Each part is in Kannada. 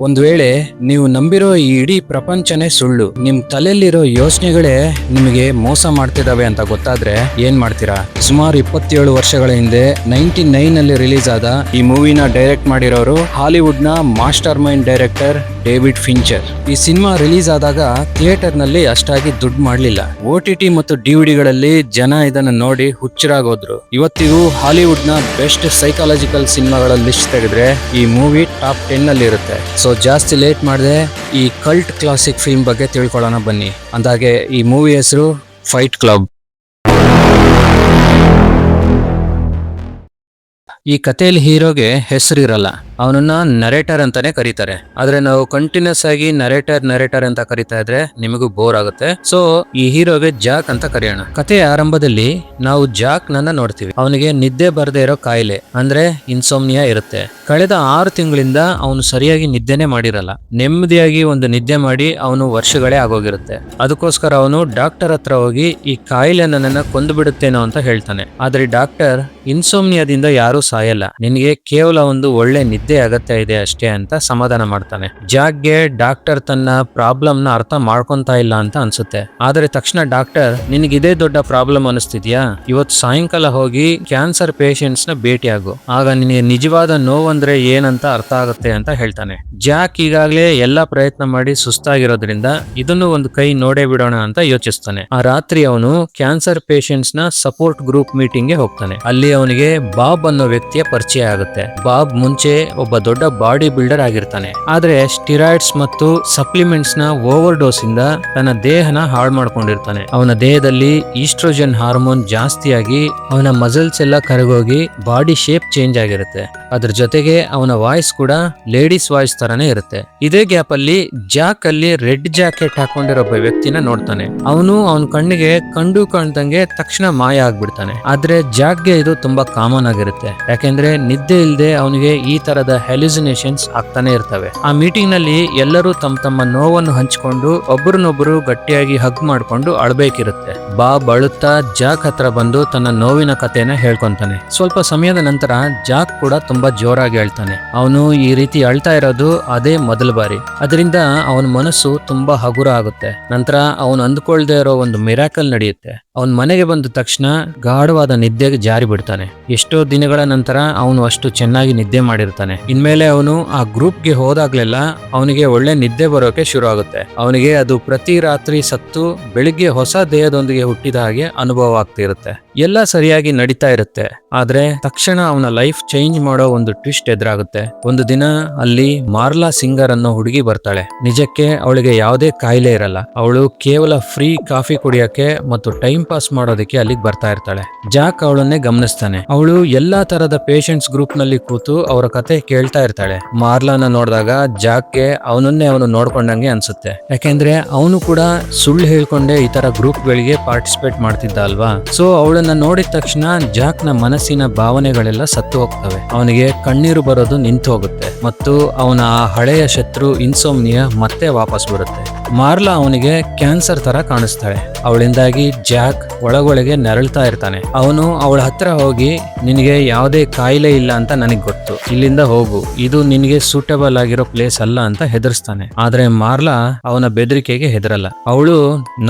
ಒಂದ್ ವೇಳೆ ನೀವು ನಂಬಿರೋ ಈ ಇಡೀ ಪ್ರಪಂಚನೇ ಸುಳ್ಳು, ನಿಮ್ ತಲೆಯಲ್ಲಿರೋ ಯೋಚನೆಗಳೇ ನಿಮಗೆ ಮೋಸ ಮಾಡ್ತಿದಾವೆ ಅಂತ ಗೊತ್ತಾದ್ರೆ ಏನ್ ಮಾಡ್ತೀರಾ? ಸುಮಾರು 27 ವರ್ಷಗಳ ಹಿಂದೆ 99 ನಲ್ಲಿ ರಿಲೀಸ್ ಆದ ಈ ಮೂವಿನ ಡೈರೆಕ್ಟ್ ಮಾಡಿರೋರು ಹಾಲಿವುಡ್ ನ master mind director David Fincher. ಈ ಸಿನಿಮಾ ರಿಲೀಸ್ ಆದಾಗ ಥಿಯೇಟರ್ ನಲ್ಲಿ ಅಷ್ಟಾಗಿ ದುಡ್ಡು ಮಾಡ್ಲಿಲ್ಲ. OTT ಮತ್ತು DVD ಜನ ಇದನ್ನ ನೋಡಿ ಹುಚ್ಚರಾಗೋದ್ರು. ಇವತ್ತಿಗೂ ಹಾಲಿವುಡ್ ನ ಬೆಸ್ಟ್ ಸೈಕಾಲಜಿಕಲ್ ಸಿನಿಮಾಗಳ ಲಿಸ್ಟ್ ತೆಗೆದ್ರೆ ಈ ಮೂವಿ ಟಾಪ್ 10 ನಲ್ಲಿ ಇರುತ್ತೆ. ಸೊ ಜಾಸ್ತಿ ಲೇಟ್ ಮಾಡದೆ ಈ ಕಲ್ಟ್ ಕ್ಲಾಸಿಕ್ ಫಿಲ್ಮ್ ಬಗ್ಗೆ ತಿಳ್ಕೊಳ್ಳೋಣ ಬನ್ನಿ. ಅಂದಾಗೆ ಈ ಮೂವಿ ಹೆಸರು ಫೈಟ್ ಕ್ಲಬ್. ಈ ಕಥೆಯಲ್ಲಿ ಹೀರೋಗೆ ಹೆಸರಿರಲ್ಲ, ಅವನನ್ನ ನರೇಟರ್ ಅಂತಾನೆ ಕರೀತಾರೆ. ಆದ್ರೆ ನಾವು ಕಂಟಿನ್ಯೂಸ್ ಆಗಿ ನರೇಟರ್ ಅಂತ ಕರಿತಾ ಇದ್ರೆ ನಿಮಗೂ ಬೋರ್ ಆಗುತ್ತೆ. ಸೊ ಈ ಹೀರೋಗೆ ಜಾಕ್ ಅಂತ ಕರೆಯೋಣ. ಕಥೆಯ ಆರಂಭದಲ್ಲಿ ನಾವು ಜಾಕ್ ನನ್ನ ನೋಡ್ತೀವಿ. ಅವನಿಗೆ ನಿದ್ದೆ ಬರದೇ ಇರೋ ಕಾಯಿಲೆ ಅಂದ್ರೆ ಇನ್ಸೋಮ್ನಿಯಾ ಇರುತ್ತೆ. ಕಳೆದ 6 ತಿಂಗಳಿಂದ ಅವನು ಸರಿಯಾಗಿ ನಿದ್ದೆನೆ ಮಾಡಿರಲ್ಲ. ನೆಮ್ಮದಿಯಾಗಿ ಒಂದು ನಿದ್ದೆ ಮಾಡಿ ಅವನು ವರ್ಷಗಳೇ ಆಗೋಗಿರುತ್ತೆ. ಅದಕ್ಕೋಸ್ಕರ ಅವನು ಡಾಕ್ಟರ್ ಹತ್ರ ಹೋಗಿ ಈ ಕಾಯಿಲೆ ನನ್ನನ್ನ ಕೊಂದು ಬಿಡುತ್ತೇನೋ ಅಂತ ಹೇಳ್ತಾನೆ. ಆದ್ರೆ ಡಾಕ್ಟರ್ ಇನ್ಸೋಮ್ನಿಯಾದಿಂದ ಯಾರು ಸಾಯಲ್ಲ, ನಿನಗೆ ಕೇವಲ ಒಂದು ಒಳ್ಳೆ ನಿದ್ದೆ ಅಗತ್ಯ ಇದೆ ಅಷ್ಟೇ ಅಂತ ಸಮಾಧಾನ ಮಾಡ್ತಾನೆ. ಜಾಕ್ಗೆ ಡಾಕ್ಟರ್ ತನ್ನ ಪ್ರಾಬ್ಲಮ್ ನ ಅರ್ಥ ಮಾಡ್ಕೊಂತಾ ಇಲ್ಲ ಅಂತ ಅನ್ಸುತ್ತೆ. ಆದ್ರೆ ತಕ್ಷಣ ಡಾಕ್ಟರ್, ನಿನಗಿದೇ ದೊಡ್ಡ ಪ್ರಾಬ್ಲಮ್ ಅನಿಸ್ತಿದ್ಯಾ, ಇವತ್ತು ಸಾಯಂಕಾಲ ಹೋಗಿ ಕ್ಯಾನ್ಸರ್ ಪೇಷಂಟ್ಸ್ ನ ಭೇಟಿ ಆಗು, ಆಗ ನಿನಗೆ ನಿಜವಾದ ನೋವಂದ್ರೆ ಏನಂತ ಅರ್ಥ ಆಗುತ್ತೆ ಅಂತ ಹೇಳ್ತಾನೆ. ಜಾಕ್ ಈಗಾಗಲೇ ಎಲ್ಲಾ ಪ್ರಯತ್ನ ಮಾಡಿ ಸುಸ್ತಾಗಿರೋದ್ರಿಂದ ಇದನ್ನು ಒಂದು ಕೈ ನೋಡೇ ಬಿಡೋಣ ಅಂತ ಯೋಚಿಸ್ತಾನೆ. ಆ ರಾತ್ರಿ ಅವನು ಕ್ಯಾನ್ಸರ್ ಪೇಷಂಟ್ಸ್ ನ ಸಪೋರ್ಟ್ ಗ್ರೂಪ್ ಮೀಟಿಂಗ್ ಗೆ ಹೋಗ್ತಾನೆ. ಅಲ್ಲಿ ಅವನಿಗೆ ಬಾಬ್ ಅನ್ನೋ ವ್ಯಕ್ತಿಯ ಪರಿಚಯ ಆಗುತ್ತೆ. ಬಾಬ್ ಮುಂಚೆ ಒಬ್ಬ ದೊಡ್ಡ ಬಾಡಿ ಬಿಲ್ಡರ್ ಆಗಿರ್ತಾನೆ. ಆದ್ರೆ ಸ್ಟಿರಾಯ್ಡ್ಸ್ ಮತ್ತು ಸಪ್ಲಿಮೆಂಟ್ಸ್ ನ ಓವರ್ ಡೋಸ್ ಇಂದ ತನ್ನ ದೇಹನ ಹಾಳು ಮಾಡ್ಕೊಂಡಿರ್ತಾನೆ. ಅವನ ದೇಹದಲ್ಲಿ ಈಸ್ಟ್ರೋಜನ್ ಹಾರ್ಮೋನ್ ಜಾಸ್ತಿಯಾಗಿ ಅವನ ಮಸಲ್ಸ್ ಎಲ್ಲ ಕರಗೋಗಿ ಬಾಡಿ ಶೇಪ್ ಚೇಂಜ್ ಆಗಿರುತ್ತೆ. ಅದ್ರ ಜೊತೆಗೆ ಅವನ ವಾಯ್ಸ್ ಕೂಡ ಲೇಡೀಸ್ ವಾಯ್ಸ್ ತರಾನೇ ಇರುತ್ತೆ. ಇದೇ ಗ್ಯಾಪ್ ಅಲ್ಲಿ ಜಾಕ್ ಅಲ್ಲಿ ರೆಡ್ ಜಾಕೆಟ್ ಹಾಕೊಂಡಿರೋ ಒಬ್ಬ ವ್ಯಕ್ತಿನ ನೋಡ್ತಾನೆ. ಅವನ ಕಣ್ಣಿಗೆ ಕಂಡು ಕಾಣ್ದಂಗೆ ತಕ್ಷಣ ಮಾಯ ಆಗ್ಬಿಡ್ತಾನೆ. ಆದ್ರೆ ಜಾಕ್ಗೆ ಇದು ತುಂಬಾ ಕಾಮನ್ ಆಗಿರುತ್ತೆ. ಯಾಕೆಂದ್ರೆ ನಿದ್ದೆ ಇಲ್ಲದೆ ಅವನಿಗೆ ಈ ತರದ ಹ್ಯಾಲ್ಯುಸಿನೇಷನ್ಸ್ ಆಗ್ತಾನೆ ಇರ್ತವೆ. ಆ ಮೀಟಿಂಗ್ ನಲ್ಲಿ ಎಲ್ಲರೂ ತಮ್ಮ ನೋವನ್ನು ಹಂಚಿಕೊಂಡು ಒಬ್ಬರನ್ನೊಬ್ಬರು ಗಟ್ಟಿಯಾಗಿ ಹಗ್ ಮಾಡ್ಕೊಂಡು ಅಳ್ಬೇಕಿರುತ್ತೆ. ಬಾಬ್ ಅಳುತ್ತಾ ಜಾಕ್ ಹತ್ರ ಬಂದು ತನ್ನ ನೋವಿನ ಕಥೆನ ಹೇಳ್ಕೊಂತಾನೆ. ಸ್ವಲ್ಪ ಸಮಯದ ನಂತರ ಜಾಕ್ ಕೂಡ ತುಂಬಾ ಜೋರಾಗಿ ಹೇಳ್ತಾನೆ. ಅವನು ಈ ರೀತಿ ಅಳ್ತಾ ಇರೋದು ಅದೇ ಮೊದಲ ಬಾರಿ. ಅದರಿಂದ ಅವನ ಮನಸ್ಸು ತುಂಬಾ ಹಗುರ ಆಗುತ್ತೆ. ನಂತರ ಅವನು ಅಂದ್ಕೊಳ್ದೇ ಇರೋ ಒಂದು ಮಿರಾಕಲ್ ನಡೆಯುತ್ತೆ. ಅವನ್ ಮನೆಗೆ ಬಂದ ತಕ್ಷಣ ಗಾಢವಾದ ನಿದ್ದೆಗೆ ಜಾರಿ ಬಿಡ್ತಾನೆ. ಎಷ್ಟೋ ದಿನಗಳ ನಂತರ ಅವನು ಅಷ್ಟು ಚೆನ್ನಾಗಿ ನಿದ್ದೆ ಮಾಡಿರ್ತಾನೆ. ಇನ್ಮೇಲೆ ಅವನು ಆ ಗ್ರೂಪ್ಗೆ ಹೋದಾಗ್ಲೆಲ್ಲ ಅವನಿಗೆ ಒಳ್ಳೆ ನಿದ್ದೆ ಬರೋಕೆ ಶುರು ಆಗುತ್ತೆ. ಅವನಿಗೆ ಅದು ಪ್ರತಿ ರಾತ್ರಿ ಸತ್ತು ಬೆಳಿಗ್ಗೆ ಹೊಸ ದೇಹದೊಂದಿಗೆ ಹುಟ್ಟಿದ ಹಾಗೆ ಅನುಭವ ಆಗ್ತಿರುತ್ತೆ. ಎಲ್ಲ ಸರಿಯಾಗಿ ನಡೀತಾ ಇರುತ್ತೆ. ಆದ್ರೆ ತಕ್ಷಣ ಅವನ ಲೈಫ್ ಚೇಂಜ್ ಮಾಡೋ ಒಂದು ಟ್ವಿಸ್ಟ್ ಎದುರಾಗುತ್ತೆ. ಒಂದು ದಿನ ಅಲ್ಲಿ ಮಾರ್ಲಾ ಸಿಂಗರ್ ಅನ್ನೋ ಹುಡುಗಿ ಬರ್ತಾಳೆ. ನಿಜಕ್ಕೆ ಅವಳಿಗೆ ಯಾವುದೇ ಕಾಯಿಲೆ ಇರಲ್ಲ. ಅವಳು ಕೇವಲ ಫ್ರೀ ಕಾಫಿ ಕುಡಿಯೋಕೆ ಮತ್ತು ಟೈಮ್ ಪಾಸ್ ಮಾಡೋದಕ್ಕೆ ಅಲ್ಲಿಗೆ ಬರ್ತಾ ಇರ್ತಾಳೆ. ಜಾಕ್ ಅವಳನ್ನೇ ಗಮನಿಸ್ತಾನೆ. ಅವಳು ಎಲ್ಲಾ ತರದ ಪೇಷಂಟ್ಸ್ ಗ್ರೂಪ್ ನಲ್ಲಿ ಕೂತು ಅವರ ಕತೆ ಕೇಳ್ತಾ ಇರ್ತಾಳೆ. ಮಾರ್ಲಾನ ನೋಡಿದಾಗ ಜಾಕ್ಗೆ ಅವನನ್ನೇ ಅವನು ನೋಡ್ಕೊಂಡಂಗೆ ಅನ್ಸುತ್ತೆ. ಯಾಕೆಂದ್ರೆ ಅವನು ಕೂಡ ಸುಳ್ಳು ಹೇಳ್ಕೊಂಡೆ ಈ ತರ ಗ್ರೂಪ್ ಗಳಿಗೆ ಪಾರ್ಟಿಸಿಪೇಟ್ ಮಾಡ್ತಿದ್ದ ಅಲ್ವಾ. ಸೊ ಅವಳನ್ನ ನೋಡಿದ ತಕ್ಷಣ ಜಾಕ್ ನ ಮನಸ್ಸಿನ ಭಾವನೆಗಳೆಲ್ಲ ಸತ್ತು ಹೋಗ್ತವೆ. ಅವನಿಗೆ ಕಣ್ಣೀರು ಬರೋದು ನಿಂತು ಹೋಗುತ್ತೆ ಮತ್ತು ಅವನ ಆ ಹಳೆಯ ಶತ್ರು ಇನ್ಸೋಮ್ನಿಯಾ ಮತ್ತೆ ವಾಪಸ್ ಬರುತ್ತೆ. ಮಾರ್ಲಾ ಅವನಿಗೆ ಕ್ಯಾನ್ಸರ್ ತರ ಕಾಣಿಸ್ತಾಳೆ. ಅವಳಿಂದಾಗಿ ಜಾಕ್ ಒಳಗೊಳಗೆ ನೆರಳ್ತಾ ಇರ್ತಾನೆ. ಅವನು ಅವಳ ಹತ್ರ ಹೋಗಿ, ನಿನಗೆ ಯಾವುದೇ ಕಾಯಿಲೆ ಇಲ್ಲ ಅಂತ ನನಗೆ ಗೊತ್ತು, ಇಲ್ಲಿಂದ ಹೋಗು, ಇದು ನಿನಗೆ ಸೂಟಬಲ್ ಆಗಿರೋ ಪ್ಲೇಸ್ ಅಲ್ಲ ಅಂತ ಹೆದರ್ಸ್ತಾನೆ. ಆದ್ರೆ ಮಾರ್ಲಾ ಅವನ ಬೆದರಿಕೆಗೆ ಹೆದರಲ್ಲ. ಅವಳು,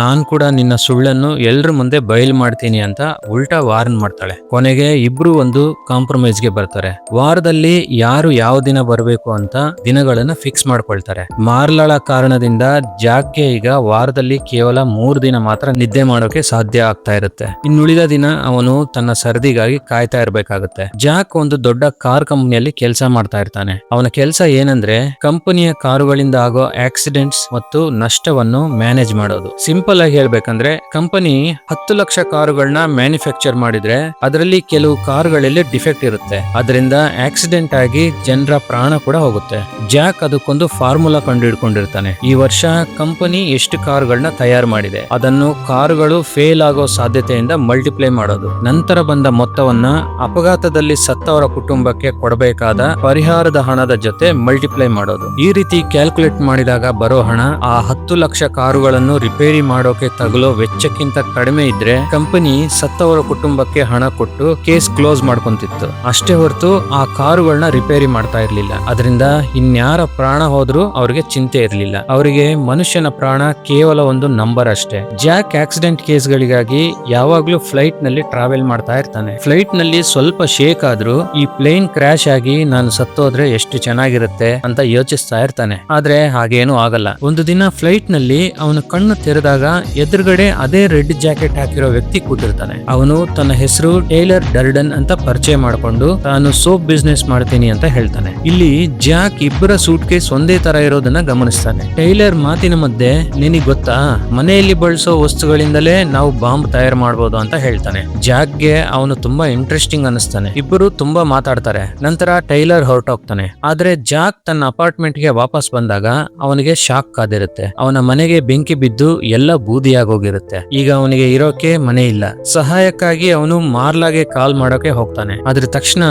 ನಾನ್ ಕೂಡ ನಿನ್ನ ಸುಳ್ಳನ್ನು ಎಲ್ರ ಮುಂದೆ ಬಯಲು ಮಾಡ್ತೀನಿ ಅಂತ ಉಲ್ಟಾ ವಾರ್ನ್ ಮಾಡ್ತಾಳೆ. ಕೊನೆಗೆ ಇಬ್ರು ಒಂದು ಕಾಂಪ್ರಮೈಸ್ ಗೆ ಬರ್ತಾರೆ. ವಾರದಲ್ಲಿ ಯಾರು ಯಾವ ದಿನ ಬರಬೇಕು ಅಂತ ದಿನಗಳನ್ನ ಫಿಕ್ಸ್ ಮಾಡ್ಕೊಳ್ತಾರೆ. ಮಾರ್ಲಾಳ ಕಾರಣದಿಂದ ಜಾಕ್ಗೆ ಈಗ ವಾರದಲ್ಲಿ ಕೇವಲ 3 ದಿನ ಮಾತ್ರ ನಿದ್ದೆ ಮಾಡೋಕೆ ಸಾಧ್ಯ ಆಗ್ತಾ ಇರುತ್ತೆ. ಇನ್ನುಳಿದ ದಿನ ಅವನು ತನ್ನ ಸರ್ದಿಗಾಗಿ ಕಾಯ್ತಾ ಇರ್ಬೇಕಾಗುತ್ತೆ. ಜಾಕ್ ಒಂದು ದೊಡ್ಡ ಕಾರ್ ಕಂಪನಿಯಲ್ಲಿ ಕೆಲಸ ಮಾಡ್ತಾ ಇರ್ತಾನೆ. ಅವನ ಕೆಲಸ ಏನಂದ್ರೆ ಕಂಪನಿಯ ಕಾರುಗಳಿಂದ ಆಗೋ ಆಕ್ಸಿಡೆಂಟ್ಸ್ ಮತ್ತು ನಷ್ಟವನ್ನು ಮ್ಯಾನೇಜ್ ಮಾಡೋದು. ಸಿಂಪಲ್ ಆಗಿ ಹೇಳ್ಬೇಕಂದ್ರೆ ಕಂಪನಿ 10 ಲಕ್ಷ ಕಾರುಗಳನ್ನ ಮ್ಯಾನುಫ್ಯಾಕ್ಚರ್ ಮಾಡಿದ್ರೆ ಅದರಲ್ಲಿ ಕೆಲವು ಕಾರುಗಳಲ್ಲಿ ಡಿಫೆಕ್ಟ್ ಇರುತ್ತೆ. ಅದರಿಂದ ಆಕ್ಸಿಡೆಂಟ್ ಆಗಿ ಜನರ ಪ್ರಾಣ ಕೂಡ ಹೋಗುತ್ತೆ. ಜಾಕ್ ಅದಕ್ಕೊಂದು ಫಾರ್ಮುಲಾ ಕಂಡು ಹಿಡ್ಕೊಂಡಿರ್ತಾನೆ. ಈ ವರ್ಷ ಕಂಪನಿ ಎಷ್ಟು ಕಾರುಗಳನ್ನ ತಯಾರು ಮಾಡಿದೆ ಅದನ್ನು ಕಾರುಗಳು ಫೇಲ್ ಆಗೋ ಸಾಧ್ಯತೆಯಿಂದ ಮಲ್ಟಿಪ್ಲೈ ಮಾಡೋದು. ನಂತರ ಬಂದ ಮೊತ್ತವನ್ನ ಅಪಘಾತದಲ್ಲಿ ಸತ್ತವರ ಕುಟುಂಬಕ್ಕೆ ಕೊಡಬೇಕಾದ ಪರಿಹಾರದ ಹಣದ ಜೊತೆ ಮಲ್ಟಿಪ್ಲೈ ಮಾಡೋದು. ಈ ರೀತಿ ಕ್ಯಾಲ್ಕುಲೇಟ್ ಮಾಡಿದಾಗ ಬರೋ ಹಣ ಆ 10 ಲಕ್ಷ ಕಾರುಗಳನ್ನು ರಿಪೇರಿ ಮಾಡೋಕೆ ತಗುಲೋ ವೆಚ್ಚಕ್ಕಿಂತ ಕಡಿಮೆ ಇದ್ರೆ ಕಂಪನಿ ಸತ್ತವರ ಕುಟುಂಬಕ್ಕೆ ಹಣ ಕೊಟ್ಟು ಕೇಸ್ ಕ್ಲೋಸ್ ಮಾಡ್ಕೊಂತಿತ್ತು. ಅಷ್ಟೇ ಹೊರತು ಆ ಕಾರುಗಳನ್ನ ರಿಪೇರಿ ಮಾಡ್ತಾ ಇರ್ಲಿಲ್ಲ. ಅದರಿಂದ ಇನ್ಯಾರ ಪ್ರಾಣ ಹೋದ್ರೂ ಅವ್ರಿಗೆ ಚಿಂತೆ ಇರ್ಲಿಲ್ಲ. ಅವರಿಗೆ ಮನುಷ್ಯನ ಪ್ರಾಣ ಕೇವಲ ಒಂದು ನಂಬರ್ ಅಷ್ಟೇ. ಜಾಕ್ ಆಕ್ಸಿಡೆಂಟ್ ಕೇಸ್ಗಳಿಗಾಗಿ ಯಾವಾಗ್ಲೂ ಫ್ಲೈಟ್ ನಲ್ಲಿ ಟ್ರಾವೆಲ್ ಮಾಡ್ತಾ ಇರ್ತಾನೆ. ಫ್ಲೈಟ್ ನಲ್ಲಿ ಸ್ವಲ್ಪ ಶೇಕ್ ಆದ್ರೂ ಈ ಪ್ಲೇನ್ ಕ್ರಾಶ್ ಆಗಿ ನಾನು ಸತ್ತೋದ್ರೆ ಎಷ್ಟು ಚೆನ್ನಾಗಿರುತ್ತೆ ಅಂತ ಯೋಚಿಸ್ತಾ ಇರ್ತಾನೆ. ಆದ್ರೆ ಹಾಗೇನು ಆಗಲ್ಲ. ಒಂದು ದಿನ ಫ್ಲೈಟ್ ನಲ್ಲಿ ಅವನು ಕಣ್ಣು ತೆರೆದಾಗ ಎದುರುಗಡೆ ಅದೇ ರೆಡ್ ಜಾಕೆಟ್ ಹಾಕಿರೋ ವ್ಯಕ್ತಿ ಕೂತಿರ್ತಾನೆ. ಅವನು ತನ್ನ ಹೆಸರು ಟೈಲರ್ ಡರ್ಡನ್ ಅಂತ ಪರಿಚಯ ಮಾಡಿಕೊಂಡು ತಾನು ಸೋಪ್ ಬಿಸ್ನೆಸ್ ಮಾಡ್ತೀನಿ ಅಂತ ಹೇಳ್ತಾನೆ. ಇಲ್ಲಿ ಜಾಕ್ ಇಬ್ಬರ ಸೂಟ್ ಕೇಸ್ ಒಂದೇ ತರ ಇರೋದನ್ನ ಗಮನಿಸ್ತಾನೆ. ಟೈಲರ್ ಮಾತಿನ ಮಧ್ಯೆ ನಿನಗೆ ಗೊತ್ತಾ, ಮನೆಯಲ್ಲಿ ಬಳಸೋ ವಸ್ತುಗಳಿಂದಲೇ ನಾವು ಬಾಂಬ್ ತಯಾರು ಮಾಡಬಹುದು ಅಂತ ಹೇಳ್ತಾನೆ. ಜಾಕ್ಗೆ ಅವನು ತುಂಬಾ ಇಂಟ್ರೆಸ್ಟಿಂಗ್ ಅನಿಸ್ತಾನೆ. ಇಬ್ಬರು ತುಂಬಾ ಮಾತಾಡ್ತಾರೆ. ನಂತರ ಟೈಲರ್ ಹೊರಟೋಗ್ತಾನೆ. ಆದ್ರೆ ಜಾಕ್ ತನ್ನ ಅಪಾರ್ಟ್ಮೆಂಟ್ ಗೆ ವಾಪಸ್ ಬಂದಾಗ ಅವನಿಗೆ ಶಾಕ್ ಕಾದಿರುತ್ತೆ. ಅವನ ಮನೆಗೆ ಬೆಂಕಿ ಬಿದ್ದು ಎಲ್ಲ ಬೂದಿಯಾಗೋಗಿರುತ್ತೆ. ಈಗ ಅವನಿಗೆ ಇರೋಕೆ ಮನೆ ಇಲ್ಲ. ಸಹಾಯಕ್ಕಾಗಿ ಅವನು ಮಾರ್ಲಾಗೆ ಕಾಲ್ ಮಾಡೋಕೆ ಹೋಗ್ತಾನೆ. ಆದ್ರೆ ತಕ್ಷಣ